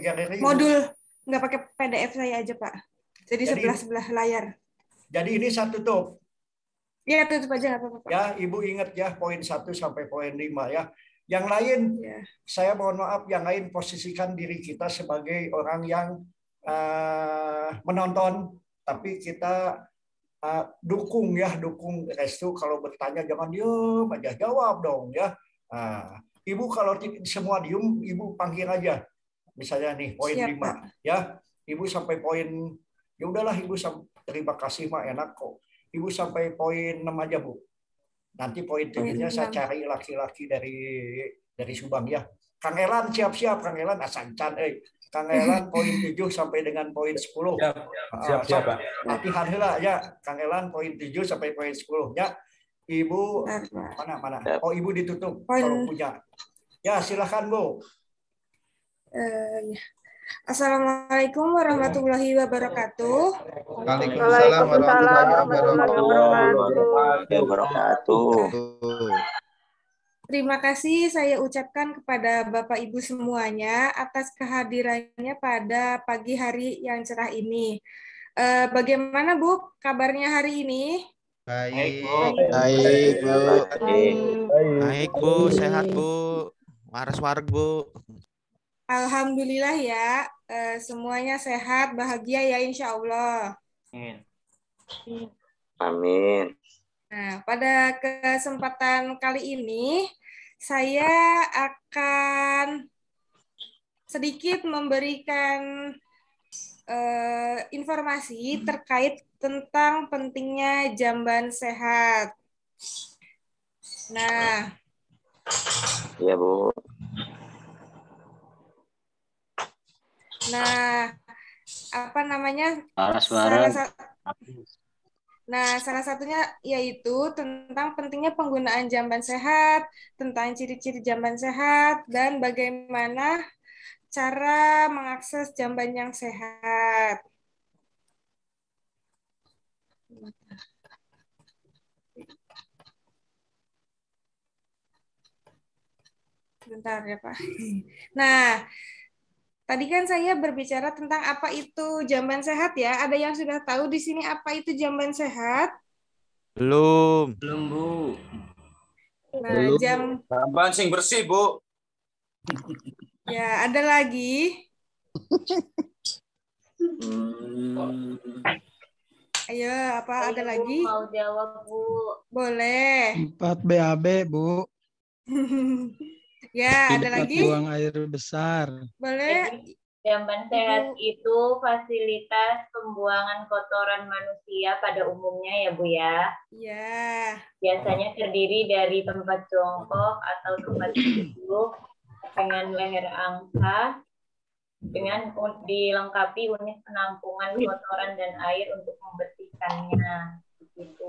galeri modul, nggak pakai PDF saya aja Pak. Jadi sebelah layar. Jadi ini satu tuh. Ya, tutup aja nggak apa-apa Pak. Ya, Ibu ingat ya poin 1 sampai poin 5 ya. Yang lain, saya mohon maaf, yang lain posisikan diri kita sebagai orang yang menonton, tapi kita dukung Restu. Kalau bertanya jangan diem aja, jawab dong ya. Ibu kalau semua diem, Ibu panggil aja. Misalnya nih poin 5 ya. Ibu sampai poin, ya udahlah Ibu terima kasih mah enak kok. Ibu sampai poin 6 aja Bu. Nanti poin 7-nya saya cari laki-laki dari Subang ya. Kang Elan siap-siap, Kang Elan asancan Kang Elan poin 7 sampai dengan poin 10. Siap, Pak. Latihan heula ya, Kang Elan poin 7 sampai poin 10 ya. Ibu mana? Oh, Ibu ditutup kalau punya. Ya, silakan Bu. Assalamualaikum warahmatullahi wabarakatuh. Waalaikumsalam warahmatullahi wabarakatuh. Terima kasih saya ucapkan kepada Bapak Ibu semuanya atas kehadirannya pada pagi hari yang cerah ini. Bagaimana Bu kabarnya hari ini? Baik, Bu. Baik, Bu. Sehat, Bu. Waras-wareg, Bu. Alhamdulillah ya, semuanya sehat, bahagia ya insya Allah. Amin. Nah, pada kesempatan kali ini, saya akan sedikit memberikan informasi terkait tentang pentingnya jamban sehat. Nah, iya Bu. Nah, apa namanya? Salah satunya yaitu tentang pentingnya penggunaan jamban sehat, tentang ciri-ciri jamban sehat, dan bagaimana cara mengakses jamban yang sehat. Bentar ya Pak. Nah, tadi kan saya berbicara tentang apa itu jamban sehat ya. Ada yang sudah tahu di sini apa itu jamban sehat? Belum, Bu. Nah, Jamban sing bersih, Bu. Ya, ada lagi. Ayo, apa ada lagi? Mau jawab, Bu. Boleh. 4 BAB, Bu. Ya, ada lagi? Buang air besar. Boleh. Jamban sehat itu fasilitas pembuangan kotoran manusia pada umumnya ya Bu ya. Iya. Biasanya terdiri dari tempat jongkok atau tempat duduk dengan leher angka, dengan dilengkapi unit penampungan kotoran dan air untuk membersihkannya. Begitu.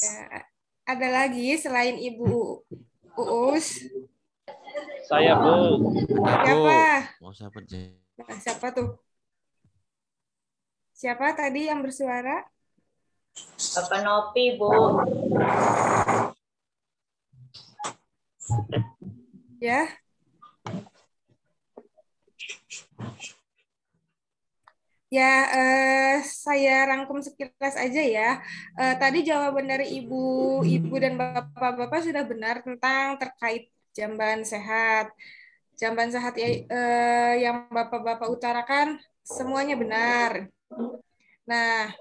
Ya, ada lagi selain Ibu Uus? Saya, Bu. Siapa? Mau siapa? Nah, siapa tuh? Siapa tadi yang bersuara? Bapak Nopi, Bu. Ya. Ya, saya rangkum sekilas aja ya. Tadi jawaban dari ibu dan bapak-bapak sudah benar tentang terkait jamban sehat. Jamban sehat yang bapak-bapak utarakan semuanya benar. Nah,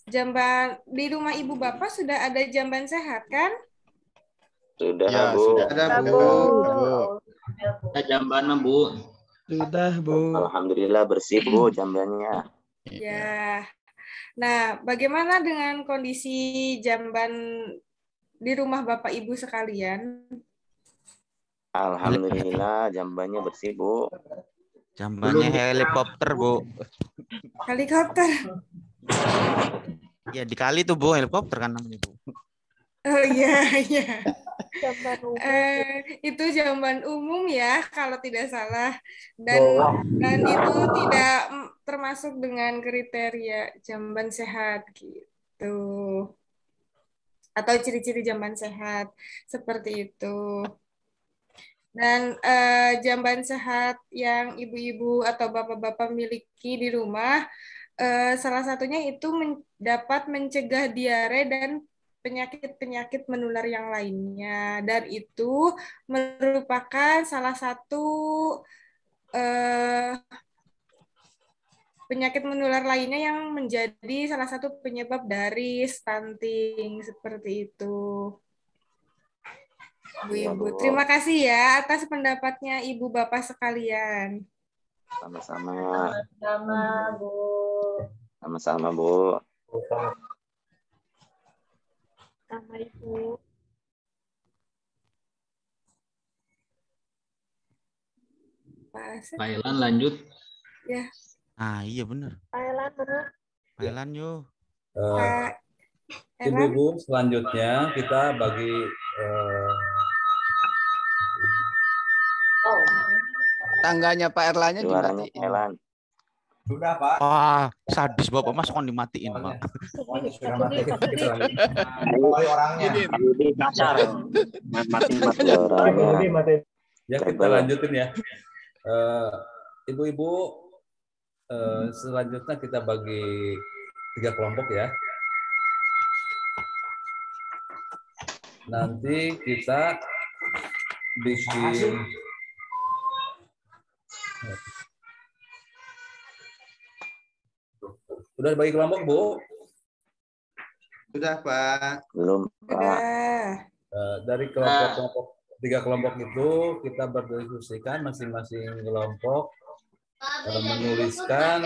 jamban di rumah ibu bapak sudah ada jamban sehat kan? Sudah, Ya, Bu. sudah Sudah, Bu. Jamban Bu. Sudah, Bu. Alhamdulillah bersih, Bu, jambannya. Ya. Nah, bagaimana dengan kondisi jamban di rumah Bapak Ibu sekalian? Alhamdulillah jambannya bersih, Bu. Jambannya helikopter, Bu. Helikopter. Ya, dikali tuh, Bu, helikopter kan namanya, Bu. Oh iya, iya. Itu jamban umum ya, kalau tidak salah. Dan itu tidak termasuk dengan kriteria jamban sehat gitu. Atau ciri-ciri jamban sehat seperti itu. Dan jamban sehat yang ibu-ibu atau bapak-bapak miliki di rumah, salah satunya itu dapat mencegah diare dan penyakit-penyakit menular yang lainnya. Dan itu merupakan salah satu penyakit menular lainnya yang menjadi salah satu penyebab dari stunting seperti itu. Bu, terima kasih ya atas pendapatnya Ibu Bapak sekalian. Sama-sama. Sama-sama, Bu. Sama-sama, Bu. Sama Ibu. Pak Elan lanjut. Ya. Ah, iya benar. Pak Elan, benar. Pak Elan, yuk. Ibu-ibu, selanjutnya kita bagi Tangganya Pak Erlanya suaranya dimatiin. Elan. Sudah, Pak. Wah, sadis Bapak Mas kok dimatiin, Pak. Sudah mati. Orangnya. Mati orangnya. Ya, kita lanjutin ya. Ibu-ibu, selanjutnya kita bagi 3 kelompok ya. Nanti kita bikin udah bagi kelompok, Bu? Sudah, Pak. Belum, Pak. Dari kelompok-kelompok 3 kelompok itu kita berdiskusikan masing-masing kelompok menuliskan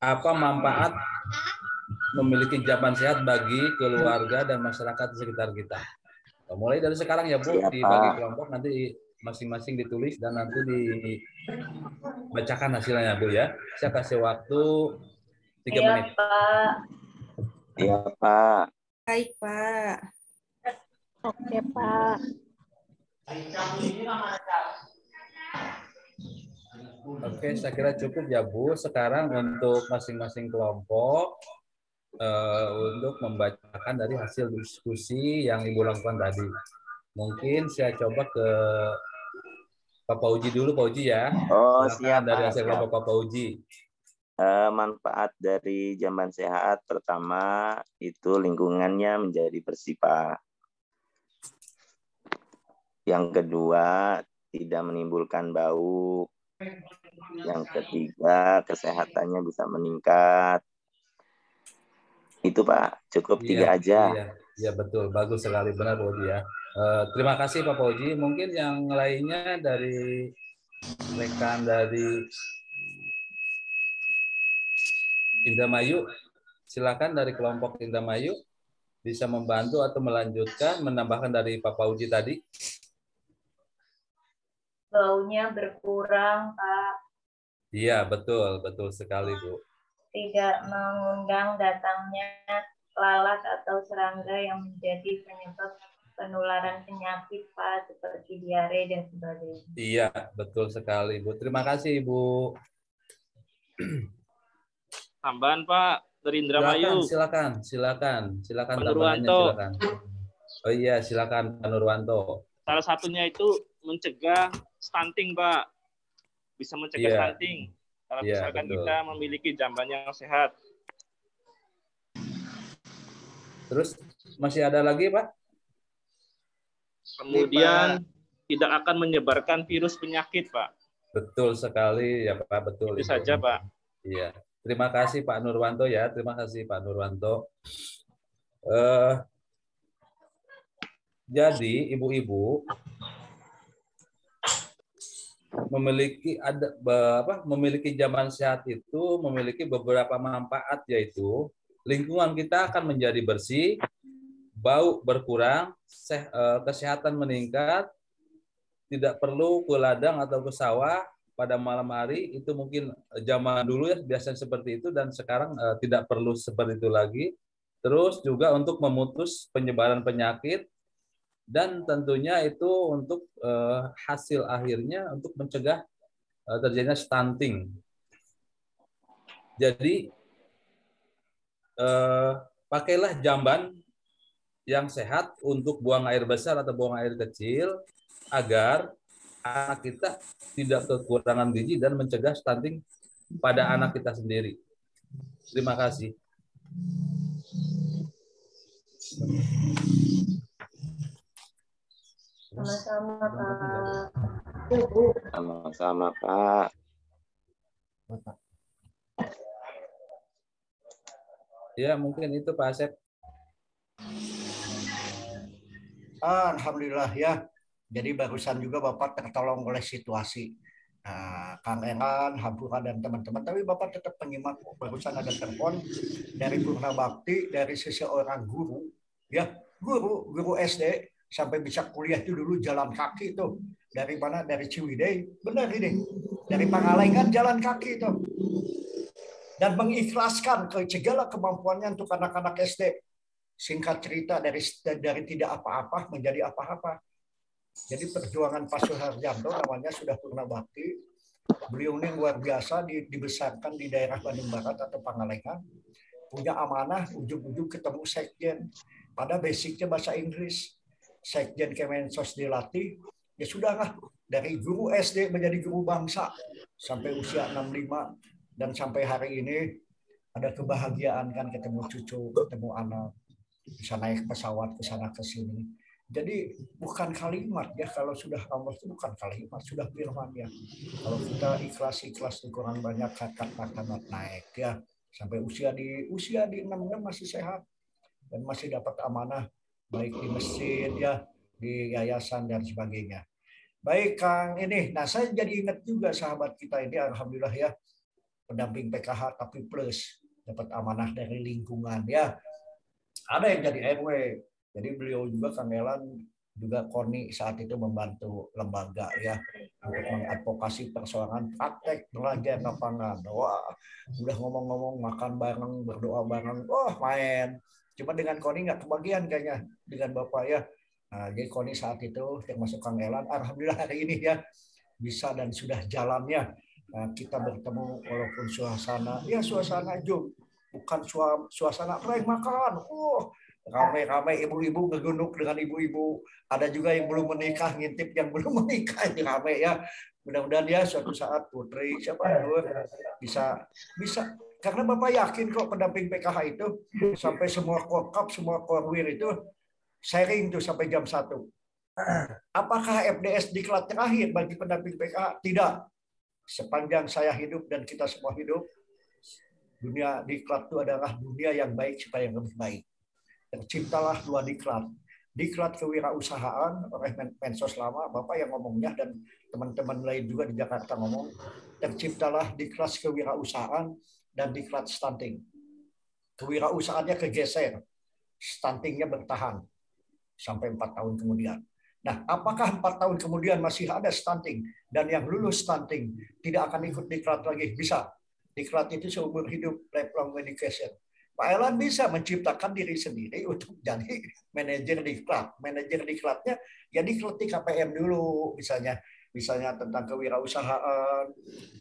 apa manfaat memiliki jamban sehat bagi keluarga dan masyarakat di sekitar kita. Mulai dari sekarang ya, Bu, dibagi kelompok, nanti masing-masing ditulis dan nanti dibacakan hasilnya, Bu ya. Saya kasih waktu 3 menit. Pak. Iya, Pak. Baik, Pak. Oke, Pak. Oke, saya kira cukup ya, Bu. Sekarang untuk masing-masing kelompok untuk membacakan dari hasil diskusi yang Ibu lakukan tadi. Mungkin saya coba ke Pak Pauji dulu, Pak Uji ya. Oh, silakan siap, dari Pak, hasil siap. kelompok Pak Pauji. Manfaat dari jamban sehat pertama itu lingkungannya menjadi bersih, Pak. Yang kedua, tidak menimbulkan bau. Yang ketiga, kesehatannya bisa meningkat. Itu, Pak, cukup 3 aja. Iya, betul. Bagus sekali, benar, Pak Uji ya. Terima kasih, Pak Uji. Mungkin yang lainnya dari rekan dari Indramayu, silakan dari kelompok Indramayu bisa membantu atau melanjutkan, menambahkan dari Pak Uji tadi. Baunya berkurang, Pak. Iya, betul, betul sekali, Bu. Tidak mengundang datangnya lalat atau serangga yang menjadi penyebab penularan penyakit Pak seperti diare dan sebagainya. Iya, betul sekali Ibu. Terima kasih Ibu. Tambahan Pak dari Indramayu. Silakan Pak tambahannya Nurwanto. silakan. Oh iya, silakan Pak Nurwanto. Salah satunya itu mencegah stunting, Pak. Bisa mencegah stunting. Kalau misalkan betul. kita memiliki jamban yang sehat. Terus masih ada lagi, Pak? Kemudian tidak akan menyebarkan virus penyakit, Pak. Betul sekali ya Pak, betul. Itu saja, Pak. Iya. Terima kasih Pak Nurwanto ya. Terima kasih Pak Nurwanto. Jadi ibu-ibu memiliki jamban sehat itu memiliki beberapa manfaat, yaitu lingkungan kita akan menjadi bersih, bau berkurang, kesehatan meningkat, tidak perlu ke ladang atau ke sawah pada malam hari. Itu mungkin zaman dulu ya biasanya seperti itu, dan sekarang tidak perlu seperti itu lagi. Terus juga untuk memutus penyebaran penyakit, dan tentunya itu untuk hasil akhirnya untuk mencegah terjadinya stunting. Jadi pakailah jamban yang sehat untuk buang air besar atau buang air kecil, agar anak kita tidak kekurangan gizi dan mencegah stunting pada anak kita sendiri. Terima kasih. Sama-sama Pak. Sama-sama Pak. Ya mungkin itu Pak Asep. Alhamdulillah ya. Jadi barusan juga Bapak tertolong oleh situasi. Kang Eran, Hampura, dan teman-teman. Tapi Bapak tetap menyimak. Barusan ada telepon dari Purna Bakti, dari seseorang guru. Ya, guru SD. Sampai bisa kuliah itu dulu jalan kaki tuh. Dari mana? Dari Ciwidey. Benar ini. Dari Pangalengan jalan kaki itu. Dan mengikhlaskan ke segala kemampuannya untuk anak-anak SD. Singkat cerita, dari tidak apa-apa menjadi apa-apa. Jadi perjuangan Pak Suharyanto namanya sudah Purna Bakti. Beliau ini luar biasa, dibesarkan di daerah Bandung Barat atau Pangalengan. Punya amanah, ujung-ujung ketemu sekjen. Pada basicnya bahasa Inggris. Sekjen Kemensos dilatih, ya sudahlah, dari guru SD menjadi guru bangsa sampai usia 65, dan sampai hari ini ada kebahagiaan kan, ketemu cucu, ketemu anak, bisa naik pesawat ke sana ke sini. Jadi bukan kalimat ya, kalau sudah Allah itu bukan kalimat, sudah firman ya. Kalau kita ikhlas kurang banyak kata naik ya, sampai usia di 66 masih sehat dan masih dapat amanah baik di masjid ya, di yayasan dan sebagainya. Baik Kang ini, nah saya jadi ingat juga sahabat kita ini, alhamdulillah ya, pendamping PKH tapi plus dapat amanah dari lingkungan ya. Ada yang jadi RW, jadi beliau juga Kang Elan juga KONI saat itu membantu lembaga ya untuk mengadvokasi persoalan praktek belajar lapangan. Wah, udah ngomong-ngomong makan bareng, berdoa bareng, wah main. Cuma dengan KONI nggak kebagian kayaknya dengan Bapak ya. Nah, jadi KONI saat itu termasuk Kang Elan, alhamdulillah hari ini ya bisa dan sudah jalannya. Nah, kita bertemu walaupun suasana jum, bukan suasana prank makan. Ramai-ramai ibu-ibu ngegunuk dengan ibu-ibu. Ada juga yang belum menikah, ngintip yang belum menikah, ini ramai ya. Mudah-mudahan ya suatu saat Putri siapa tahu bisa. Karena Bapak yakin kok pendamping PKH itu sampai semua kokap, semua korwir itu sharing tuh sampai jam 1. Apakah FDS diklat terakhir bagi pendamping PKH? Tidak. Sepanjang saya hidup dan kita semua hidup, dunia diklat itu adalah dunia yang baik supaya yang lebih baik. Terciptalah 2 diklat. Diklat kewirausahaan oleh Mensos lama, Bapak yang ngomongnya dan teman-teman lain juga di Jakarta ngomong, terciptalah diklat kewirausahaan dan diklat stunting. Kewirausahaannya kegeser, stuntingnya bertahan sampai 4 tahun kemudian. Nah, apakah 4 tahun kemudian masih ada stunting dan yang lulus stunting tidak akan ikut diklat lagi? Bisa. Diklat itu seumur hidup, lifelong education. Pak Elan bisa menciptakan diri sendiri untuk jadi manajer di klub. Manajer di klubnya ya dikletik KPM dulu, misalnya tentang kewirausahaan,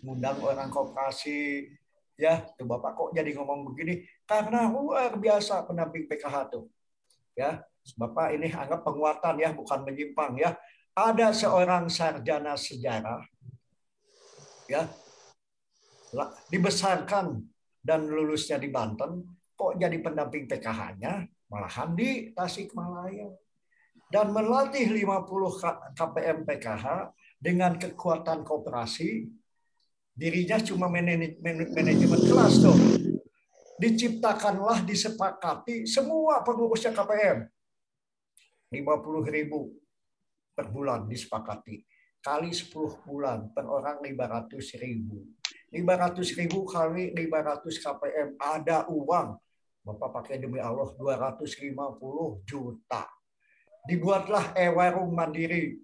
ngundang orang koperasi. Ya, tuh Bapak kok jadi ngomong begini? Karena luar biasa pendamping PKH tuh. Ya, Bapak ini anggap penguatan ya, bukan menyimpang ya. Ada seorang sarjana sejarah ya, dibesarkan dan lulusnya di Banten, kok jadi pendamping PKH-nya malahan di Tasikmalaya. Dan melatih 50 KPM PKH dengan kekuatan koperasi, dirinya cuma manajemen kelas tuh. Diciptakanlah, disepakati semua pengurusnya KPM. 50.000 per bulan disepakati. Kali 10 bulan, per orang 500.000. 500.000 kali 500 KPM, ada uang. Bapak pakai demi Allah 250 juta. Dibuatlah warung mandiri.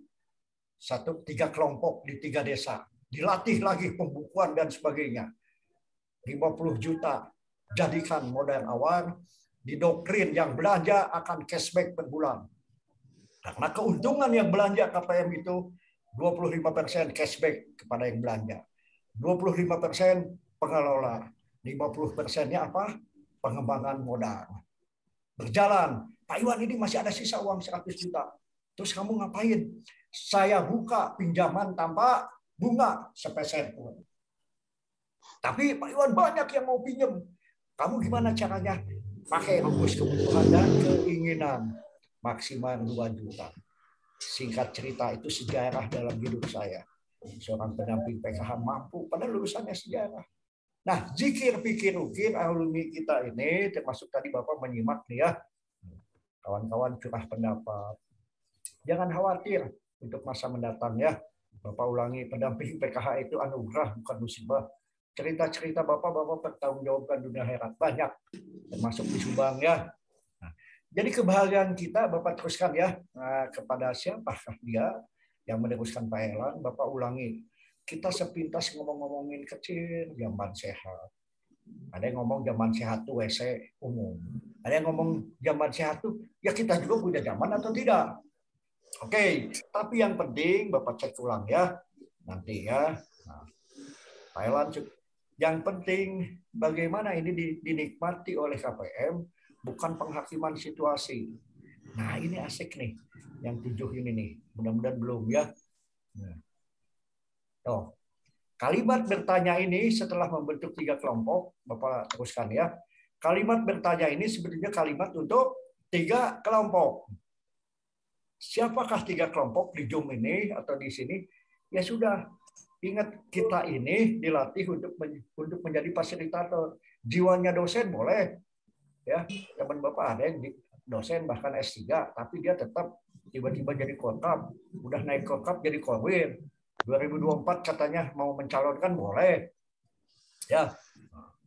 3 kelompok di 3 desa. Dilatih lagi pembukuan dan sebagainya. 50 juta. Jadikan modal awal. Didoktrin yang belanja akan cashback per bulan. Karena keuntungan yang belanja KPM itu 25% cashback kepada yang belanja. 25% pengelola. 50%-nya apa? Pengembangan modal. Berjalan. Pak Iwan ini masih ada sisa uang 100 juta. Terus kamu ngapain? Saya buka pinjaman tanpa bunga sepeser pun. Tapi Pak Iwan banyak yang mau pinjam. Kamu gimana caranya? Pakai rumus kebutuhan dan keinginan. Maksimal 2 juta. Singkat cerita itu sejarah dalam hidup saya. Seorang pendamping PKH mampu, padahal lulusannya sejarah. Nah, zikir, pikir, ukir, alumni kita ini, termasuk tadi Bapak menyimak nih ya, kawan-kawan curah pendapat. Jangan khawatir untuk masa mendatang ya. Bapak ulangi, pendamping PKH itu anugerah, bukan musibah. Cerita-cerita Bapak bertanggungjawabkan dunia akhirat banyak, termasuk di Subang ya. Jadi kebahagiaan kita Bapak teruskan ya kepada siapakah dia yang meneruskan Pak Elan. Bapak ulangi. Kita sepintas ngomongin kecil jamban sehat. Ada yang ngomong jamban sehat tuh WC umum. Ada yang ngomong jamban sehat tuh ya kita juga punya jamban atau tidak. Oke, tapi yang penting Bapak cek ulang ya nanti ya. Nah, Pak Elan, yang penting bagaimana ini dinikmati oleh KPM. Bukan penghakiman situasi. Nah, ini asik nih. Yang 7 ini nih. Mudah-mudahan belum ya. Nah. Kalimat bertanya ini setelah membentuk 3 kelompok, Bapak teruskan ya. Kalimat bertanya ini sebetulnya kalimat untuk 3 kelompok. Siapakah 3 kelompok di Zoom ini atau di sini? Ya sudah. Ingat kita ini dilatih untuk menjadi fasilitator. Jiwanya dosen boleh. Ya, teman Bapak ada yang dosen bahkan S3, tapi dia tetap tiba-tiba jadi korkap, udah naik korkap jadi korwir. 2024 katanya mau mencalonkan boleh. Ya,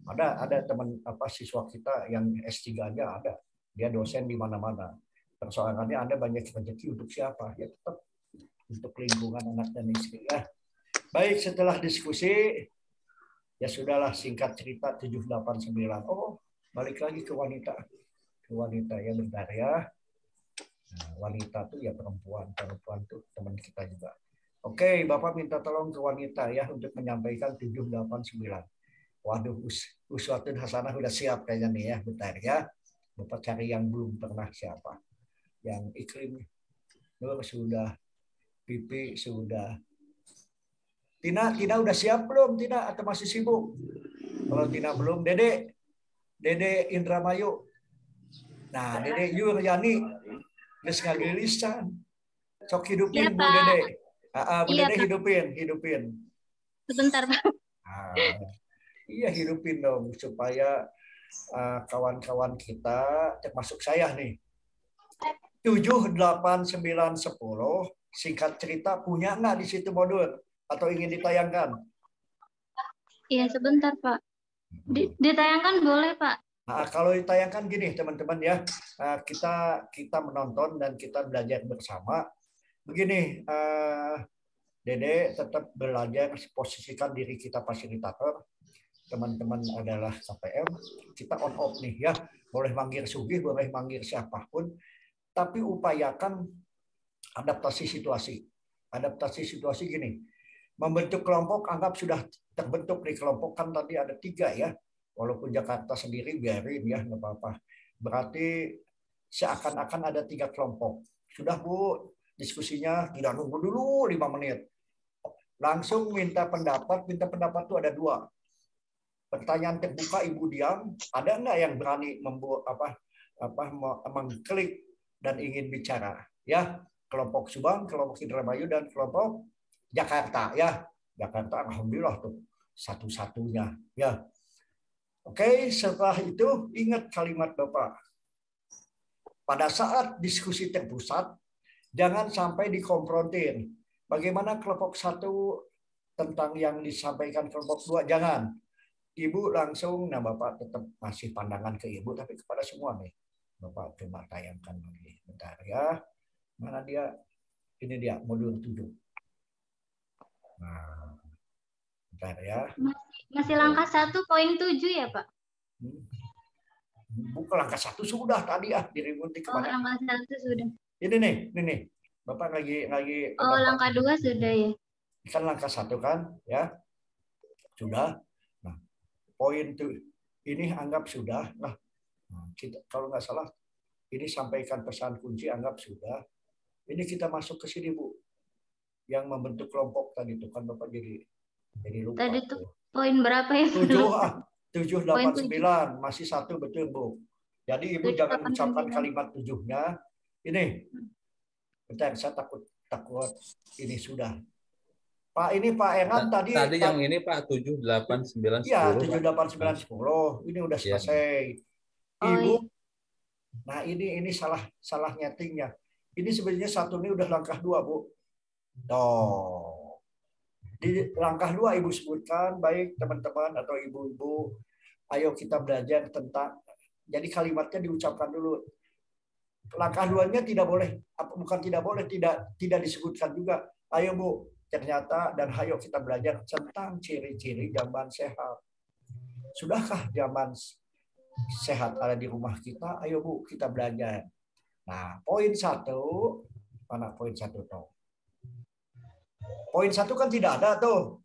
ada teman siswa kita yang S3 aja ada. Dia dosen di mana-mana. Persoalannya Anda banyak rezeki untuk siapa? Ya tetap untuk lingkungan anak dan istri ya. Baik, setelah diskusi ya sudahlah, singkat cerita 789. Oh, balik lagi ke wanita yang benar ya. Nah, wanita tuh ya perempuan tuh teman kita juga. Oke, Bapak minta tolong ke wanita ya untuk menyampaikan 789. Waduh, Uswatun Hasanah udah siap kayaknya nih ya, bentar ya. Bapak cari yang belum pernah siapa. Yang Iklim Nur sudah, Pipi sudah. Tina udah siap belum Tina atau masih sibuk? Kalau Tina belum, Dede Indramayu. Nah, Dede Yuryani geus ngageulisan. Sok hidupin ya, Bu Dede. Bu iya, Dede hidupin. Sebentar, Pak. Iya, hidupin dong supaya kawan-kawan kita termasuk saya nih. 7, 8, 9, 10 singkat cerita punya nggak di situ modul atau ingin ditayangkan? Iya, sebentar, Pak. Ditayangkan boleh, Pak. Nah, kalau ditayangkan gini, teman-teman ya, kita menonton dan kita belajar bersama. Begini, Dede tetap belajar posisikan diri kita fasilitator. teman-teman adalah KPM, kita on off nih ya. Boleh manggil Sugih, boleh manggil siapapun, tapi upayakan adaptasi situasi. Adaptasi situasi gini, membentuk kelompok anggap sudah terbentuk di kelompok, kan tadi ada 3 ya. Walaupun Jakarta sendiri biarin ya, nggak apa-apa. Berarti seakan-akan ada 3 kelompok. Sudah Bu, diskusinya tidak nunggu dulu 5 menit. Langsung minta pendapat itu ada 2. Pertanyaan terbuka, Ibu diam. Ada nggak yang berani mengklik dan ingin bicara? Ya, kelompok Subang, kelompok Indramayu, dan kelompok Jakarta. Ya, Jakarta alhamdulillah tuh satu-satunya. Ya, oke. Setelah itu ingat kalimat Bapak. Pada saat diskusi terpusat, jangan sampai dikonfrontir. Bagaimana kelompok 1 tentang yang disampaikan kelompok 2? Jangan. Ibu langsung, nah Bapak tetap masih pandangan ke Ibu, tapi kepada semua nih. Bapak coba tayangkan lagi. Bentar ya. Mana dia? Ini dia, modul 7. Nah, bentar ya. Masih langkah 1.7 ya, Pak? Bukan langkah 1 sudah tadi diributi kemana? Langkah 1 sudah. Ini nih. Bapak lagi langkah 2 sudah ya. Kan langkah 1 kan, ya. Sudah. Nah, poin tuh ini anggap sudah. Nah, kita kalau nggak salah ini sampaikan pesan kunci anggap sudah. Ini kita masuk ke sini Bu. Yang membentuk kelompok tadi itu kan Bapak jadi lupa. Tadi tuh poin berapa ya? 7, 8, 9 masih 1 betul Bu. Jadi Ibu jangan ucapkan kalimat 7-nya. Ini. Bentar, saya takut ini sudah. Pak, ini Pak Enan tadi yang ini Pak 7, 8, 9, 10. Iya, 7, 8, 9, 10. Ini udah selesai. Ibu. Nah, ini salah nyetingnya. Ini sebenarnya 1 ini udah langkah 2, Bu. Di langkah 2 Ibu sebutkan, baik teman-teman atau ibu-ibu, ayo kita belajar tentang, jadi kalimatnya diucapkan dulu. Langkah 2-nya tidak boleh, bukan tidak boleh, tidak disebutkan juga. Ayo Bu, ternyata dan ayo kita belajar tentang ciri-ciri jamban sehat. Sudahkah jamban sehat ada di rumah kita? Ayo Bu, kita belajar. Nah, poin 1, mana poin 1 tuh? Poin 1 kan tidak ada tuh.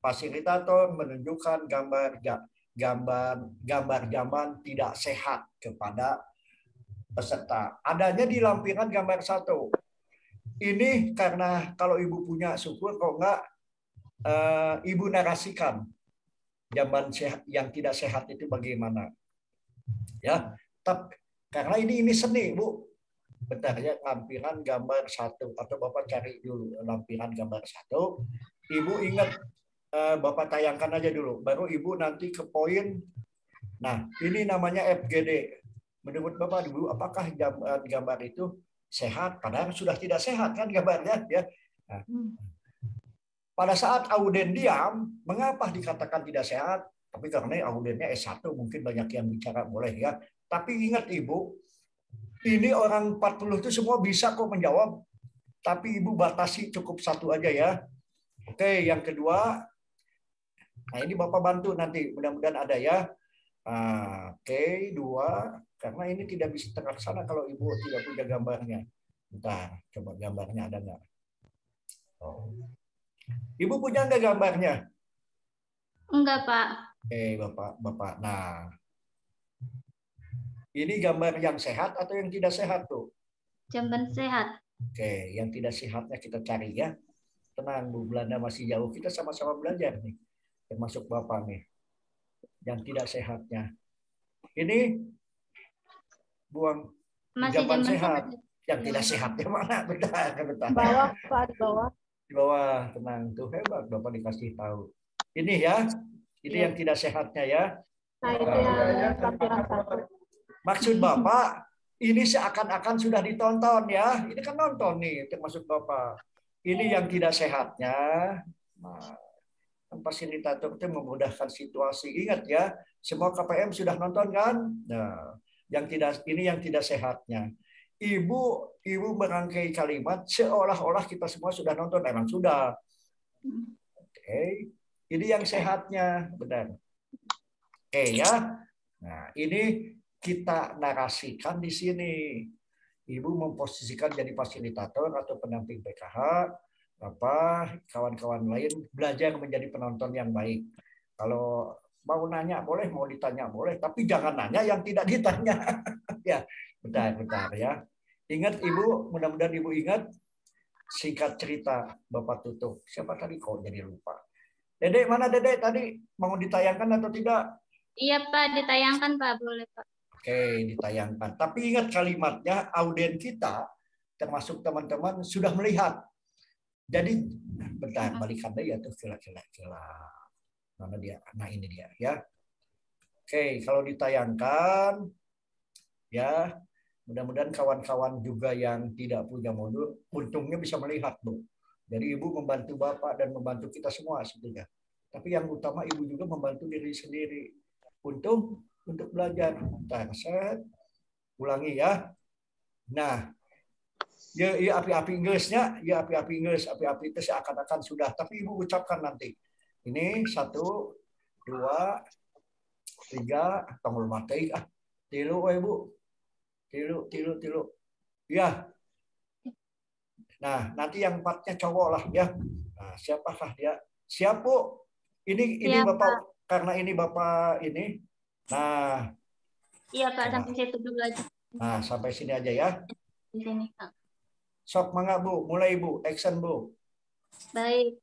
Fasilitator menunjukkan gambar jamban tidak sehat kepada peserta. Adanya di lampiran gambar 1. Ini karena kalau Ibu punya syukur, kalau enggak Ibu narasikan jamban sehat yang tidak sehat itu bagaimana. Ya, karena ini seni, Bu. Bentar ya, lampiran gambar 1 atau Bapak cari dulu lampiran gambar 1. Ibu ingat Bapak tayangkan aja dulu, baru Ibu nanti ke poin. Nah, ini namanya FGD. Menurut Bapak dulu, apakah gambar itu sehat? Padahal sudah tidak sehat kan gambarnya, ya. Nah, pada saat auden diam, mengapa dikatakan tidak sehat? Tapi karena audennya S1, mungkin banyak yang bicara, boleh ya. Tapi ingat Ibu, ini orang 40 itu semua bisa kok menjawab. Tapi Ibu batasi cukup 1 aja ya. Oke, yang kedua, nah ini Bapak bantu nanti, mudah-mudahan ada ya. Oke, 2. Karena ini tidak bisa terlaksana kalau Ibu tidak punya gambarnya. Bentar, coba gambarnya ada nggak? Ibu punya nggak gambarnya? Enggak, Pak. Bapak. Nah, ini gambar yang sehat atau yang tidak sehat tuh? Jamban sehat. Oke, yang tidak sehatnya kita cari ya. Tenang, Bu, Belanda masih jauh. Kita sama-sama belajar nih. Termasuk Bapak nih. Yang tidak sehatnya. Ini buang jamban sehat. Yang tidak sehatnya mana? Bentar. Bawah, Pak, di bawah. Di bawah, tenang. Tuh hebat Bapak dikasih tahu. Ini ya. Ini yang tidak sehatnya ya. Nah, itu yang lampiran 1. Maksud Bapak, ini seakan-akan sudah ditonton ya. Ini kan nonton nih, termasuk Bapak. Ini yang tidak sehatnya. Nah, fasilitator itu memudahkan situasi. Ingat ya, semua KPM sudah nonton kan? Nah, ini yang tidak sehatnya. Ibu merangkai kalimat seolah-olah kita semua sudah nonton. Memang sudah. Oke. Ini yang sehatnya, benar. Oke ya. Nah, ini kita narasikan di sini. Ibu memposisikan jadi fasilitator atau pendamping PKH, kawan-kawan lain belajar menjadi penonton yang baik. Kalau mau nanya boleh, mau ditanya boleh, tapi jangan nanya yang tidak ditanya. Ya, bentar ya. Ingat Ibu, mudah-mudahan Ibu ingat singkat cerita Bapak tutup. Siapa tadi kok jadi lupa? Dedek, mana Dedek tadi? Mau ditayangkan atau tidak? Iya Pak, ditayangkan Pak, boleh Pak. Oke, ditayangkan. Tapi ingat kalimatnya, audien kita, termasuk teman-teman, sudah melihat. Jadi, bentar, balikan deh ya tuh, kila. Mana dia? Nah, ini dia ya. Oke, kalau ditayangkan, ya, mudah-mudahan kawan-kawan juga yang tidak punya modul, untungnya bisa melihat, Bu. Jadi Ibu membantu Bapak dan membantu kita semua sebetulnya. Tapi yang utama Ibu juga membantu diri sendiri untuk belajar. Set, ulangi ya. Nah, ya api-api Inggrisnya, ya api-api Inggris, api-api itu seakan-akan sudah. Tapi Ibu ucapkan nanti. Ini 1, 2, 3, tongol mati. Tilu, Ibu. Tilu. Ya. Nah, nanti yang 4-nya cowok lah ya. Nah, siapakah dia? Siap, Bu? Ini Bapak, karena ini Bapak ini. Nah. Iya, Pak, sampai situ dulu aja. Nah, sampai sini aja ya. Di sini, Pak. Sok mangga, Bu. Mulai, Bu. Action, Bu. Baik,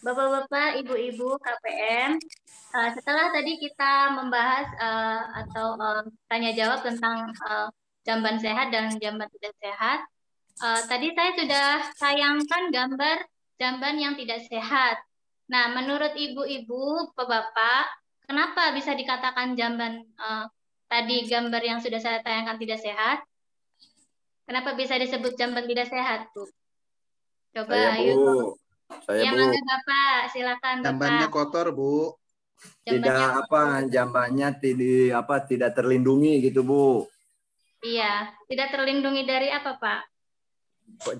Bapak-bapak, Ibu-ibu, KPM, setelah tadi kita membahas atau tanya jawab tentang jamban sehat dan jamban tidak sehat, tadi saya sudah tayangkan gambar jamban yang tidak sehat. Nah, menurut ibu-ibu, bapak, kenapa bisa dikatakan jamban tadi gambar yang sudah saya tayangkan tidak sehat? Kenapa bisa disebut jamban tidak sehat, Bu? Coba, ayo. Saya, Bu. Bapak, silakan Bapak. Jambannya kotor, Bu. Jambannya tidak terlindungi gitu, Bu. Iya, tidak terlindungi dari apa, Pak?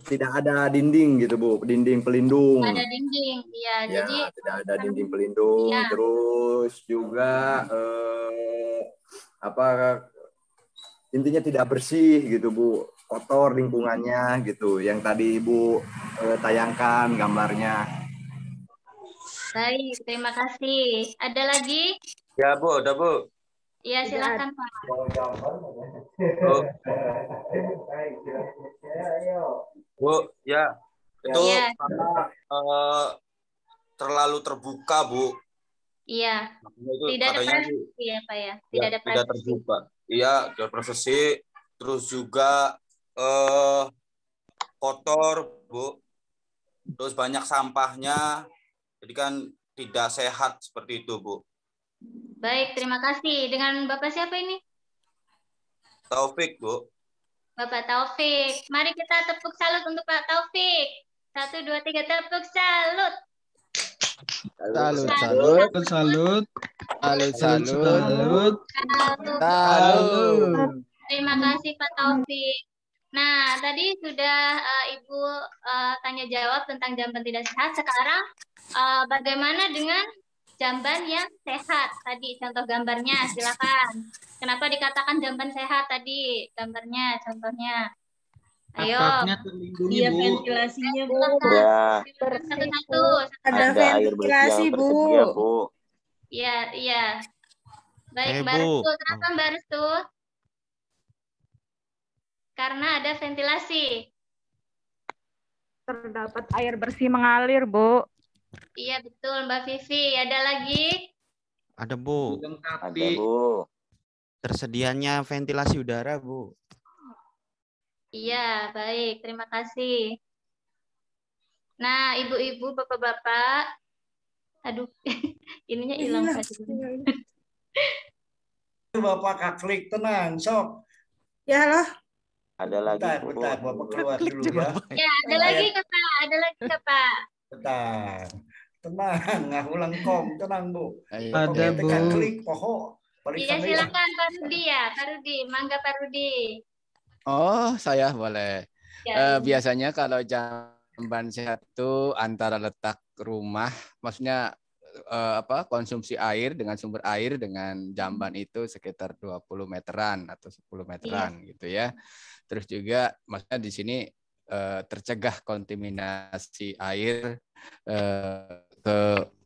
Tidak ada dinding gitu, Bu, dinding pelindung. Ada dinding, iya. Ya, Jadi tidak ada dinding pelindung. Ya. Terus juga intinya tidak bersih gitu, Bu. Kotor lingkungannya gitu. Yang tadi Ibu tayangkan gambarnya. Baik, terima kasih. Ada lagi? Ya, Bu, udah, Bu. Iya, silakan, Pak. Bu, ya. Itu Iya. Terlalu terbuka, Bu. Iya. Itu Tidak ada katanya privasi ya, Pak ya. Tidak ada tidak privasi. terbuka. Iya, tidak privasi. Terus juga kotor, Bu. Terus banyak sampahnya. Jadi kan tidak sehat seperti itu, Bu. Baik, terima kasih. Dengan Bapak siapa ini? Taufik, Bu. Bapak Taufik. Mari kita tepuk salut untuk Pak Taufik. 1, 2, 3, tepuk salut. Salut. Terima kasih Pak Taufik. Nah, tadi sudah Ibu tanya jawab tentang jamban tidak sehat. Sekarang bagaimana dengan jamban yang sehat? Tadi contoh gambarnya, silakan. Kenapa dikatakan jamban sehat tadi? Gambarnya, contohnya. Ayo. Atapnya terlindungi, Iya, Bu. ventilasinya, Bu. Ya. Satu-satu. Ada ventilasi, Bu. Tersedia, Bu. Iya, iya. Baik, Mbak Bu. Restu. Kenapa Mbak Restu? Karena ada ventilasi. Terdapat air bersih mengalir, Bu. Iya, betul, Mbak Vivi. Ada lagi? Ada, Bu. Ada, Bu. Tersedianya ventilasi udara, Bu. Iya, baik. Terima kasih. Nah, ibu-ibu, bapak-bapak. Aduh, ininya hilang. Bapak Kaklik, tenang, sok. Ya, loh. Ada lagi, Bu. Bentar, Bapak keluar dulu ya. Ya, ada lagi, Kakak. Ada lagi, Kakak. Bentar. Tenang, nggak ulang kom, tenang, Bu. Ada, Bu. Kaklik, poho. Iya, silakan Pak Rudi ya. Pak Rudi, mangga Pak Rudi. Oh, saya boleh. Ya. Biasanya kalau jamban sehat itu antara letak rumah, maksudnya konsumsi air dengan sumber air dengan jamban itu sekitar 20 meteran atau 10 meteran gitu ya. Terus juga maksudnya di sini tercegah kontaminasi air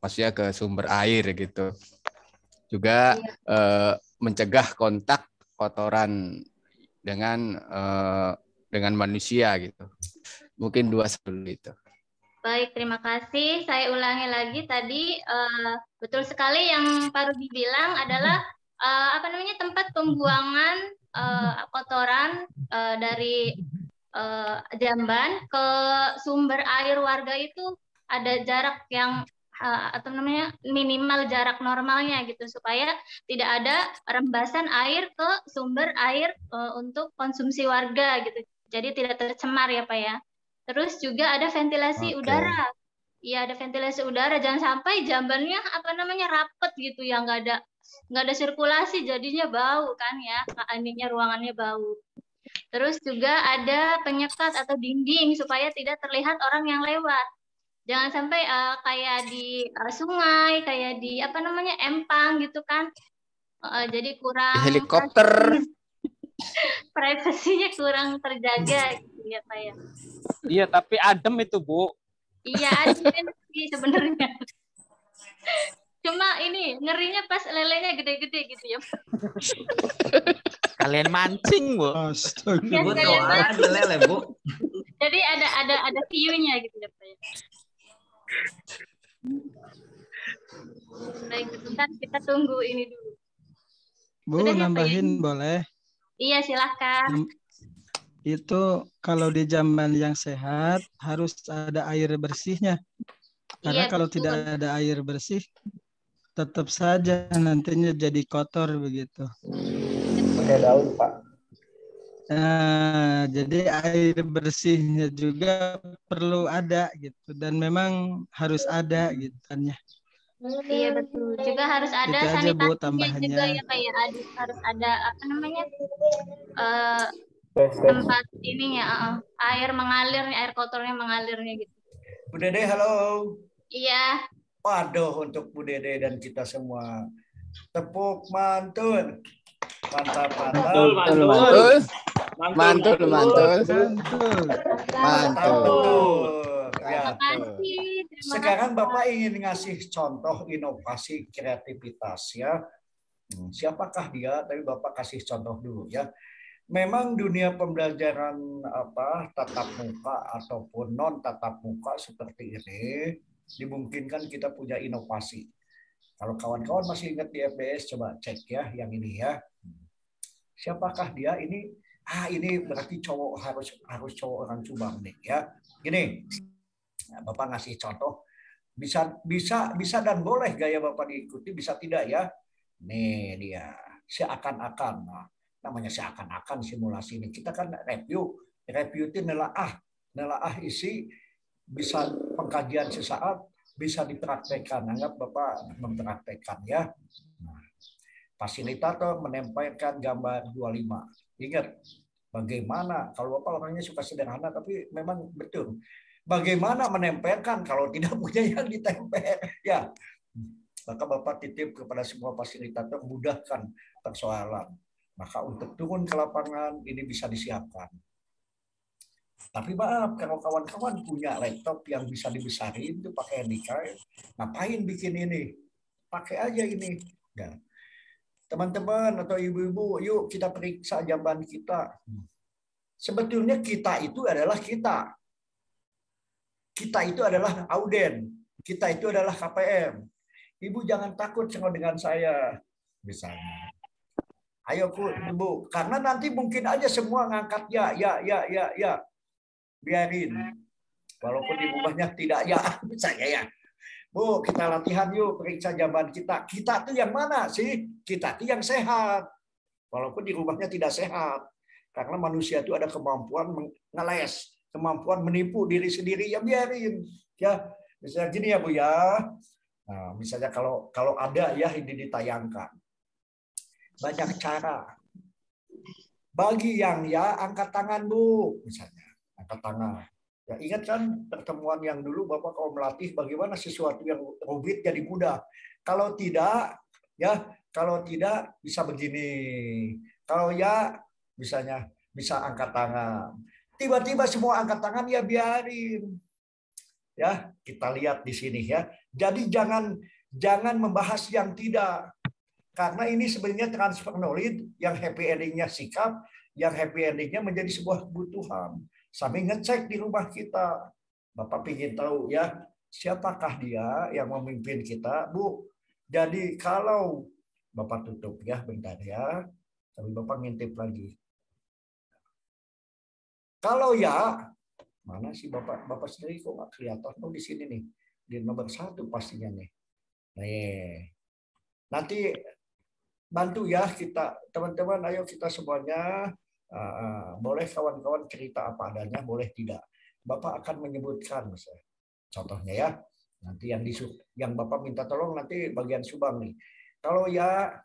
maksudnya ke sumber air gitu. Juga mencegah kontak kotoran dengan manusia gitu. Mungkin 2 sebelum itu. Baik, terima kasih. Saya ulangi lagi tadi, betul sekali yang Pak Rudi bilang adalah tempat pembuangan kotoran dari jamban ke sumber air warga itu ada jarak yang minimal jarak normalnya gitu supaya tidak ada rembasan air ke sumber air untuk konsumsi warga gitu. Jadi tidak tercemar ya Pak ya. Terus juga ada ventilasi udara. Iya, ada ventilasi udara. Jangan sampai jambannya rapet gitu ya, nggak ada sirkulasi, jadinya bau kan ya, ruangannya bau. Terus juga ada penyekat atau dinding supaya tidak terlihat orang yang lewat. Jangan sampai kayak di sungai, kayak di empang gitu kan. Jadi kurang helikopter. Privasinya kurang terjaga gitu ya Pak ya. Iya, tapi adem itu, Bu. Iya, adem sih sebenarnya. Cuma ini ngerinya pas lelenya gede-gede gitu ya. Kalian mancing, Bu. Ya, ada lele, Bu. Jadi ada view-nya gitu ya, Pak. Baik, sebentar kita tunggu ini dulu. Bu, Sudah, nambahin ya, boleh? Iya, silahkan. Itu kalau di jamban yang sehat harus ada air bersihnya. Karena kalau betul. tidak ada air bersih, tetap saja nantinya jadi kotor begitu. Pakai daun, Pak. Nah, jadi air bersihnya juga perlu ada gitu, dan memang harus ada gitu kan ya. Iya betul. Juga harus ada Itu aja Bu sanitasinya tambahannya. juga ya Pak ya. Harus ada tempat ininya, air mengalirnya, air kotornya mengalirnya gitu. Bu Dede, halo. Iya. Waduh, untuk Bu Dede dan kita semua. Tepuk mantul. Mantap, mantap. Mantul. Ya. Sekarang Bapak ingin ngasih contoh inovasi kreativitas ya. Siapakah dia? Tapi Bapak kasih contoh dulu ya. Memang dunia pembelajaran tatap muka ataupun non tatap muka seperti ini dimungkinkan kita punya inovasi. Kalau kawan-kawan masih ingat di FBS, coba cek ya yang ini ya. Siapakah dia? Ini berarti cowok, harus cowok orang Subang nih ya. Gini, Bapak ngasih contoh, bisa dan boleh gaya Bapak diikuti, bisa tidak ya. Nih dia, seakan-akan. Nah, namanya seakan-akan simulasi ini. Kita kan review itu nelaah isi, bisa pengkajian sesaat, bisa dipraktekkan. Anggap Bapak mempraktekkan ya. Nah, fasilitator menempelkan gambar 25. Ingat, bagaimana, kalau Bapak orangnya suka sederhana, tapi memang betul. Bagaimana menempelkan kalau tidak punya yang ditempel? Ya, maka Bapak titip kepada semua fasilitator, mudahkan persoalan. Maka untuk turun ke lapangan, ini bisa disiapkan. Tapi maaf, kalau kawan-kawan punya laptop yang bisa dibesarin, itu pakai handicap, ngapain bikin ini? Pakai aja ini. Ya. Teman-teman atau ibu-ibu, yuk kita periksa jamban kita. Sebetulnya kita itu adalah kita. Kita itu adalah auden. Kita itu adalah KPM. Ibu jangan takut sama dengan saya, misalnya. Ayo Bu, karena nanti mungkin aja semua ngangkat ya. Biarin. Walaupun di rumahnya tidak ya, misalnya ya. Bu, kita latihan yuk, periksa jamban kita. Kita tuh yang mana sih? Kita tuh yang sehat. Walaupun di rumahnya tidak sehat. Karena manusia itu ada kemampuan ngeles, kemampuan menipu diri sendiri, ya biarin. Ya, misalnya gini ya Bu ya. Nah, misalnya kalau ada ya ini ditayangkan. Banyak cara. Bagi yang ya angkat tangan Bu, misalnya angkat tangan. Ya, ingat kan pertemuan yang dulu Bapak kalau melatih bagaimana sesuatu yang rumit jadi mudah. Kalau tidak, ya kalau tidak bisa begini. Kalau ya misalnya bisa angkat tangan. Tiba-tiba semua angkat tangan ya biarin. Ya, kita lihat di sini ya. Jadi jangan membahas yang tidak. Karena ini sebenarnya transfer knowledge yang happy endingnya sikap, yang happy endingnya menjadi sebuah kebutuhan. Sambil ngecek di rumah kita. Bapak ingin tahu ya, siapakah dia yang memimpin kita, Bu? Jadi kalau Bapak tutup ya, bentar ya. Tapi Bapak ngintip lagi. Kalau ya, mana sih Bapak sendiri kok nggak kelihatan? Oh, di sini nih. Di nomor 1 pastinya nih. Nih. Nanti bantu ya kita, teman-teman, ayo kita semuanya. Boleh kawan-kawan cerita apa adanya, boleh tidak. Bapak akan menyebutkan misalnya. Contohnya ya, nanti yang Bapak minta tolong nanti bagian Subang nih. Kalau ya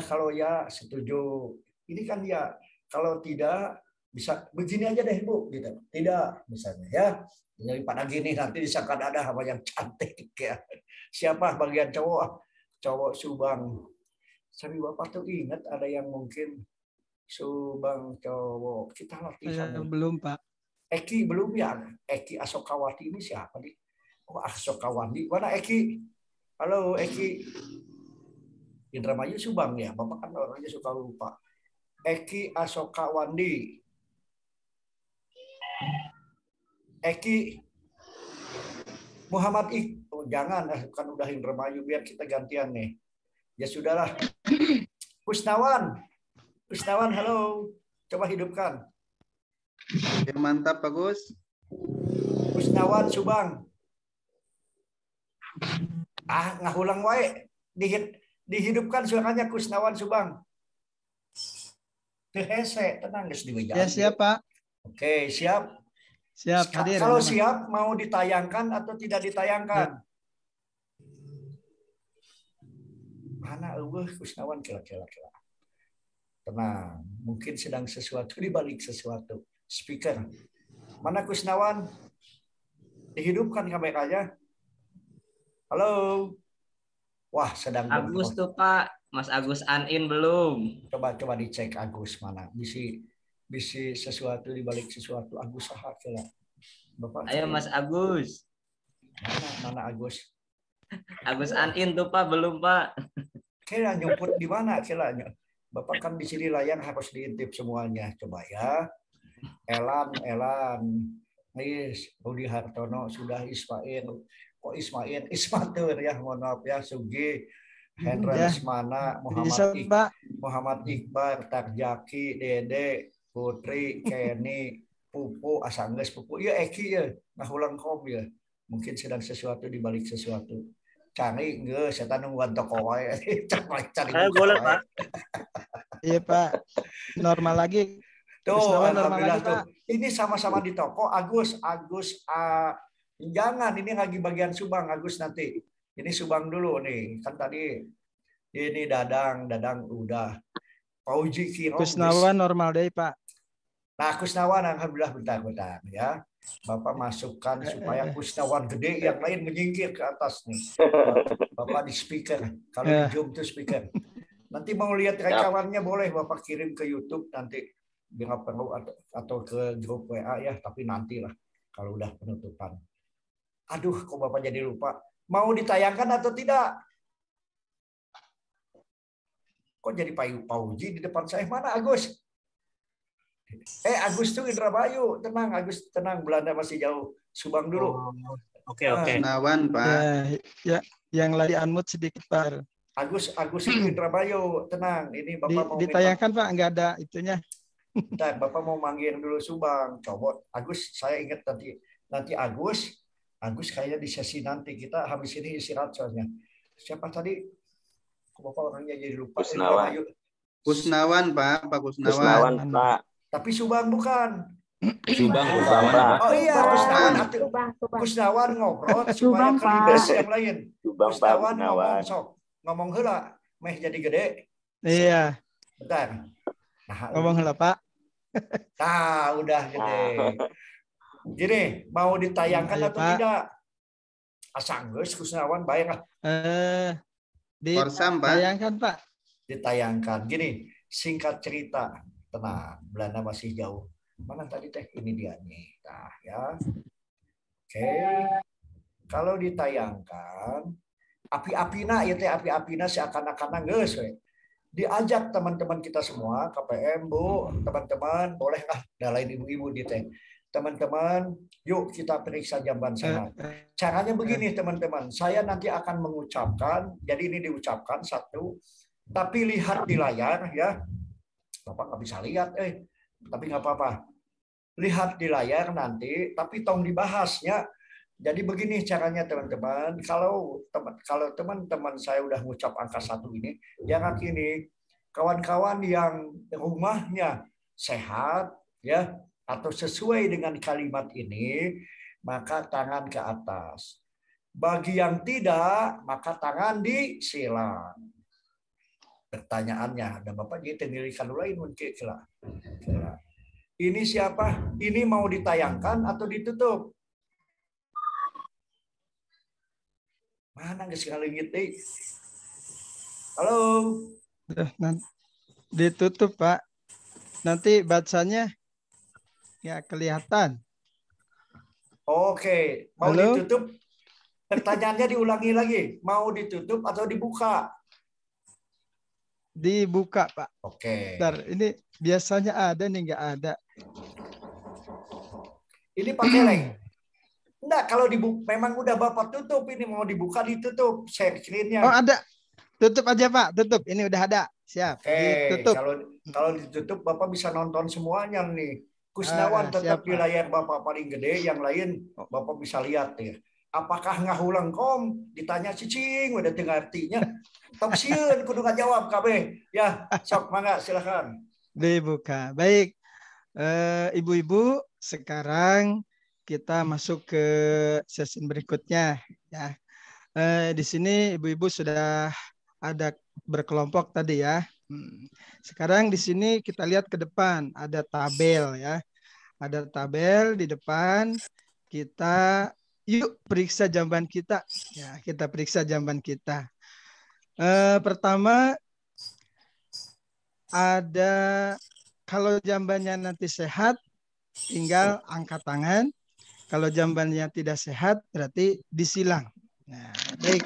kalau ya setuju. Ini kan ya, kalau tidak bisa begini aja deh Bu, gitu. Tidak misalnya ya. Daripada gini nanti disangka ada apa yang cantik ya. Siapa bagian cowok Subang. Tapi Bapak tuh ingat ada yang mungkin Subang cowok. Kita latihan. Belum, Pak. Eki belum ya? Eki Asokawati ini siapa nih? Oh, Asokawati. Mana Eki? Halo Eki. Indramayu Subang ya. Bapak kan orangnya suka lupa. Eki Asokawandi. Eki Muhammad Oh, jangan, kan udah Indramayu, biar kita gantian nih. Ya sudahlah. Kusnawan, halo. Coba hidupkan. Ya, mantap, Pak Gus. Kusnawan, Subang. Ngahulang wae. Dihidupkan suaranya Kusnawan, Subang. Hese, tenang guys di meja. Ya, siap, Pak. Oke, siap. Siap, hadir. Kalau siap, mau ditayangkan atau tidak ditayangkan? Mana Kusnawan kira-kira. Tenang, mungkin sedang sesuatu di balik sesuatu. Speaker. Mana Kusnawan? Dihidupkan kameranya. Halo. Wah, sedang Agus tuh Pak. Mas Agus Anin belum. Coba dicek Agus mana. Bisi sesuatu di balik sesuatu. Agus sahak kira. Bapak. Ayo Mas Agus. Mana Agus? Agus Anin tuh Pak, belum Pak. Kira nyumput di mana kiranya? Bapak kan di sini layang harus diintip semuanya. Coba ya. Elan. Rudi Hartono sudah Ismail. Kok Ismail? Ismatur ya, mohon maaf ya. Sugi, Hendra Ismana, Muhammad Iqbal, Tarjaki, Dede, Putri, Kenny, Pupu, Asangges Pupu. Ya Eki ya, ngahulang kom ya. Mungkin sedang sesuatu di balik sesuatu. Cari enggak, saya nungguan toko wae. Cari. Boleh, Pak. Iya, Pak. Normal lagi. Tuh, alhamdulillah tuh. Ini sama-sama di toko. Agus, jangan, ini lagi bagian Subang, Agus nanti. Ini Subang dulu nih. Kan tadi ini Dadang udah. Pauji Kiro. Kusnawan normal deh, Pak. Nah, Kusnawan alhamdulillah bentar ya. Bapak masukkan supaya Kusnawan gede, yang lain menyingkir ke atas nih. Bapak di speaker. Kalau di Zoom tuh speaker. Nanti mau lihat rekamannya boleh Bapak kirim ke YouTube nanti. Bila perlu atau ke grup WA ya, tapi nantilah kalau udah penutupan. Aduh, kok Bapak jadi lupa. Mau ditayangkan atau tidak? Kok jadi Pauji di depan saya? Mana Agus? Agus tuh Indramayu. Tenang Agus, tenang. Belanda masih jauh. Subang dulu. Oke. Nawan, Pak. Ya, yang lagi unmute sedikit, Pak. Agus itu Indramayu. Tenang. Ini Bapak mau ditayangkan, Pak. Enggak ada itunya. Bentar, Bapak mau manggil dulu Subang. Coba Agus, saya ingat nanti Agus kayaknya di sesi nanti kita habis ini istirahat soalnya. Siapa tadi? Bapak orangnya jadi lupa. Kusnawan, Pak. Pak Kusnawan. Kusnawan, Pak. Tapi Subang bukan. Subang. Oh iya, Kusnawan ngobrol supaya kelibas yang lain. Kusnawan ngomong heula, meh jadi gede. Iya. Bentar. Ngomong heula, Pak. Nah, udah gede. Gini, mau ditayangkan Ayo, atau Pak. tidak? Asang geus Kusnawan baik lah. Ditayangkan, Pak. Ditayangkan. Gini, singkat cerita. Tenang, Belanda masih jauh. Mana tadi teh? Ini dia nih. Nah, ya. Oke. Kalau ditayangkan, api-apina ya teh api-apina seakan-akan geus we. Diajak teman-teman kita semua, KPM, Bu, teman-teman, boleh lah, dalain ibu-ibu di teh. Teman-teman, yuk kita periksa jamban sehat. Caranya begini, teman-teman. Saya nanti akan mengucapkan, jadi ini diucapkan satu, tapi lihat di layar ya. Bapak nggak bisa lihat, tapi nggak apa-apa. Lihat di layar nanti, tapi tong dibahasnya. Jadi begini caranya teman-teman, kalau teman-teman saya udah ngucap angka 1 ini, jangan ini kawan-kawan yang rumahnya sehat ya atau sesuai dengan kalimat ini, maka tangan ke atas. Bagi yang tidak, maka tangan disilang. Pertanyaannya, ada Bapak jadi tenggirikan lain mungkin lah. Ini siapa? Ini mau ditayangkan atau ditutup? Mana nggak sekali gitu? Halo. Ditutup, Pak. Nanti bacanya ya kelihatan. Oke, mau Halo? ditutup? Pertanyaannya diulangi lagi. Mau ditutup atau dibuka? Dibuka, Pak. Oke. Bentar, ini biasanya ada nih, nggak ada. Ini pakai link. Enggak, kalau dibuka, memang udah Bapak tutup, ini mau dibuka ditutup share screen-nya. Oh, ada. Tutup aja, Pak. Tutup. Ini udah ada. Siap. Oke, Ditutup. kalau ditutup Bapak bisa nonton semuanya nih. Kusnawan tetap siap, di Pak. layar Bapak paling gede, yang lain Bapak bisa lihat ya. Apakah ngahulang kom? Ditanya cicing, udah dengar artinya. Top sieun kudu ngajawab KB. Ya, sok mangga silakan. Dibuka. Baik. Ibu-ibu, sekarang kita masuk ke sesi berikutnya ya. Di sini ibu-ibu sudah ada berkelompok tadi ya. Sekarang di sini kita lihat ke depan ada tabel ya. Ada tabel di depan. Kita yuk periksa jamban kita. Ya, kita periksa jamban kita. Pertama ada kalau jambannya nanti sehat tinggal angkat tangan. Kalau jambannya tidak sehat, berarti disilang. Nah, baik.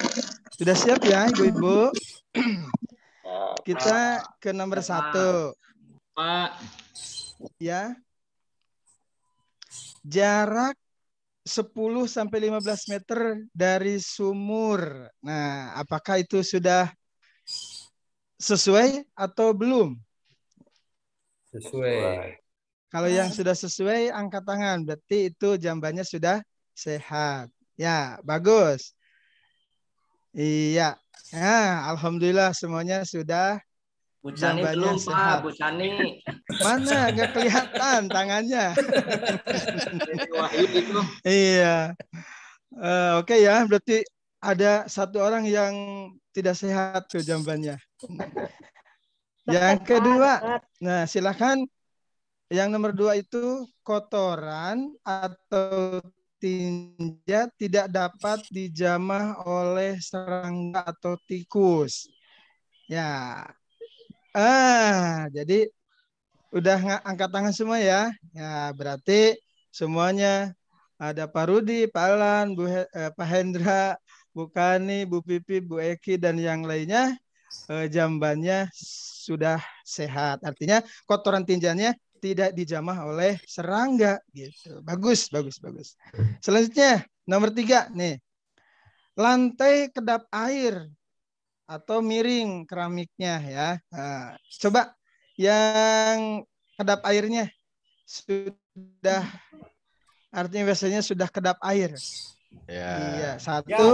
Sudah siap ya, Ibu-ibu? Kita ke nomor 1. Pak. Ya. Jarak 10 sampai 15 meter dari sumur. Nah, apakah itu sudah sesuai atau belum? Sesuai. Kalau yang sudah sesuai, angkat tangan. Berarti itu jambannya sudah sehat. Ya, bagus. Iya. Nah, alhamdulillah semuanya sudah Bu Cani belum, Pak. Bu Cani. Mana? Nggak kelihatan tangannya. Wahyu itu. Iya. Oke ya, berarti ada satu orang yang tidak sehat tuh jambannya. Yang kedua, nah silakan. Yang nomor 2 itu kotoran atau tinja tidak dapat dijamah oleh serangga atau tikus. Ya. Jadi udah angkat tangan semua ya. Ya, berarti semuanya ada Pak Rudi, Pak Alan, Pak Hendra, Bu Kani, Bu Pipi, Bu Eki dan yang lainnya jambannya sudah sehat. Artinya kotoran tinjanya tidak dijamah oleh serangga gitu. Bagus, bagus, bagus. Selanjutnya nomor 3 nih. Lantai kedap air atau miring keramiknya ya. Nah, coba yang kedap airnya sudah artinya biasanya sudah kedap air. Ya. Iya, 1. Ya,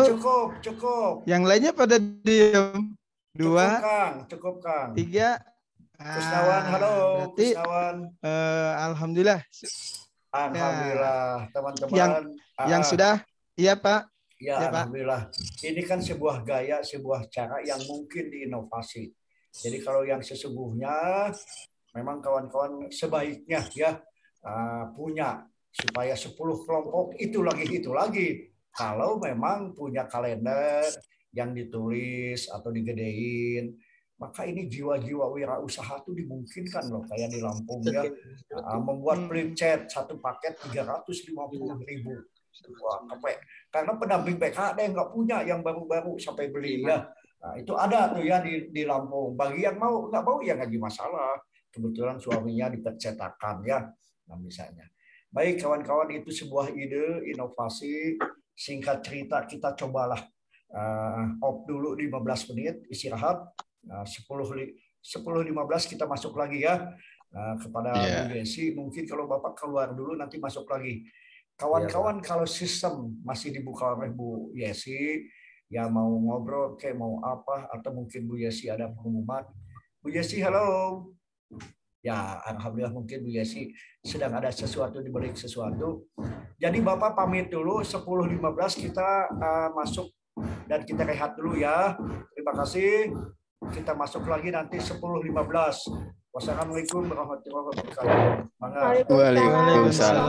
cukup. Yang lainnya pada diam. 2. Cukup, Kang. 3. Kusnawan, halo. Berarti, Kusnawan. Alhamdulillah. Alhamdulillah, teman-teman. Yang sudah, iya Pak. Ya, ya, alhamdulillah. Ini kan sebuah gaya, sebuah cara yang mungkin diinovasi. Jadi kalau yang sesungguhnya, memang kawan-kawan sebaiknya ya punya supaya 10 kelompok itu lagi. Kalau memang punya kalender yang ditulis atau digedein, maka ini jiwa-jiwa wirausaha itu dimungkinkan loh, kayak di Lampung ya, membuat flip chat satu paket 350.000. Wah, karena pendamping PKD nggak punya yang baru-baru sampai beli ya. Nah, itu ada tuh ya di Lampung. Bagi yang mau, nggak mau ya nggak masalah. Kebetulan suaminya dipercetakan ya, nah, misalnya. Baik kawan-kawan, itu sebuah ide inovasi. Singkat cerita kita cobalah off dulu 15 menit istirahat. 10.15 kita masuk lagi ya. Kepada Bu Yesi, mungkin kalau Bapak keluar dulu nanti masuk lagi. Kawan-kawan, kalau sistem masih dibuka oleh Bu Yesi, ya mau ngobrol kayak mau apa, atau mungkin Bu Yesi ada pengumuman. Bu Yesi, halo. Ya, alhamdulillah mungkin Bu Yesi sedang ada sesuatu di balik sesuatu. Jadi Bapak pamit dulu, 10.15 kita masuk dan kita rehat dulu ya. Terima kasih. Kita masuk lagi nanti 10.15. Wassalamualaikum warahmatullahi wabarakatuh. Waalaikumsalam.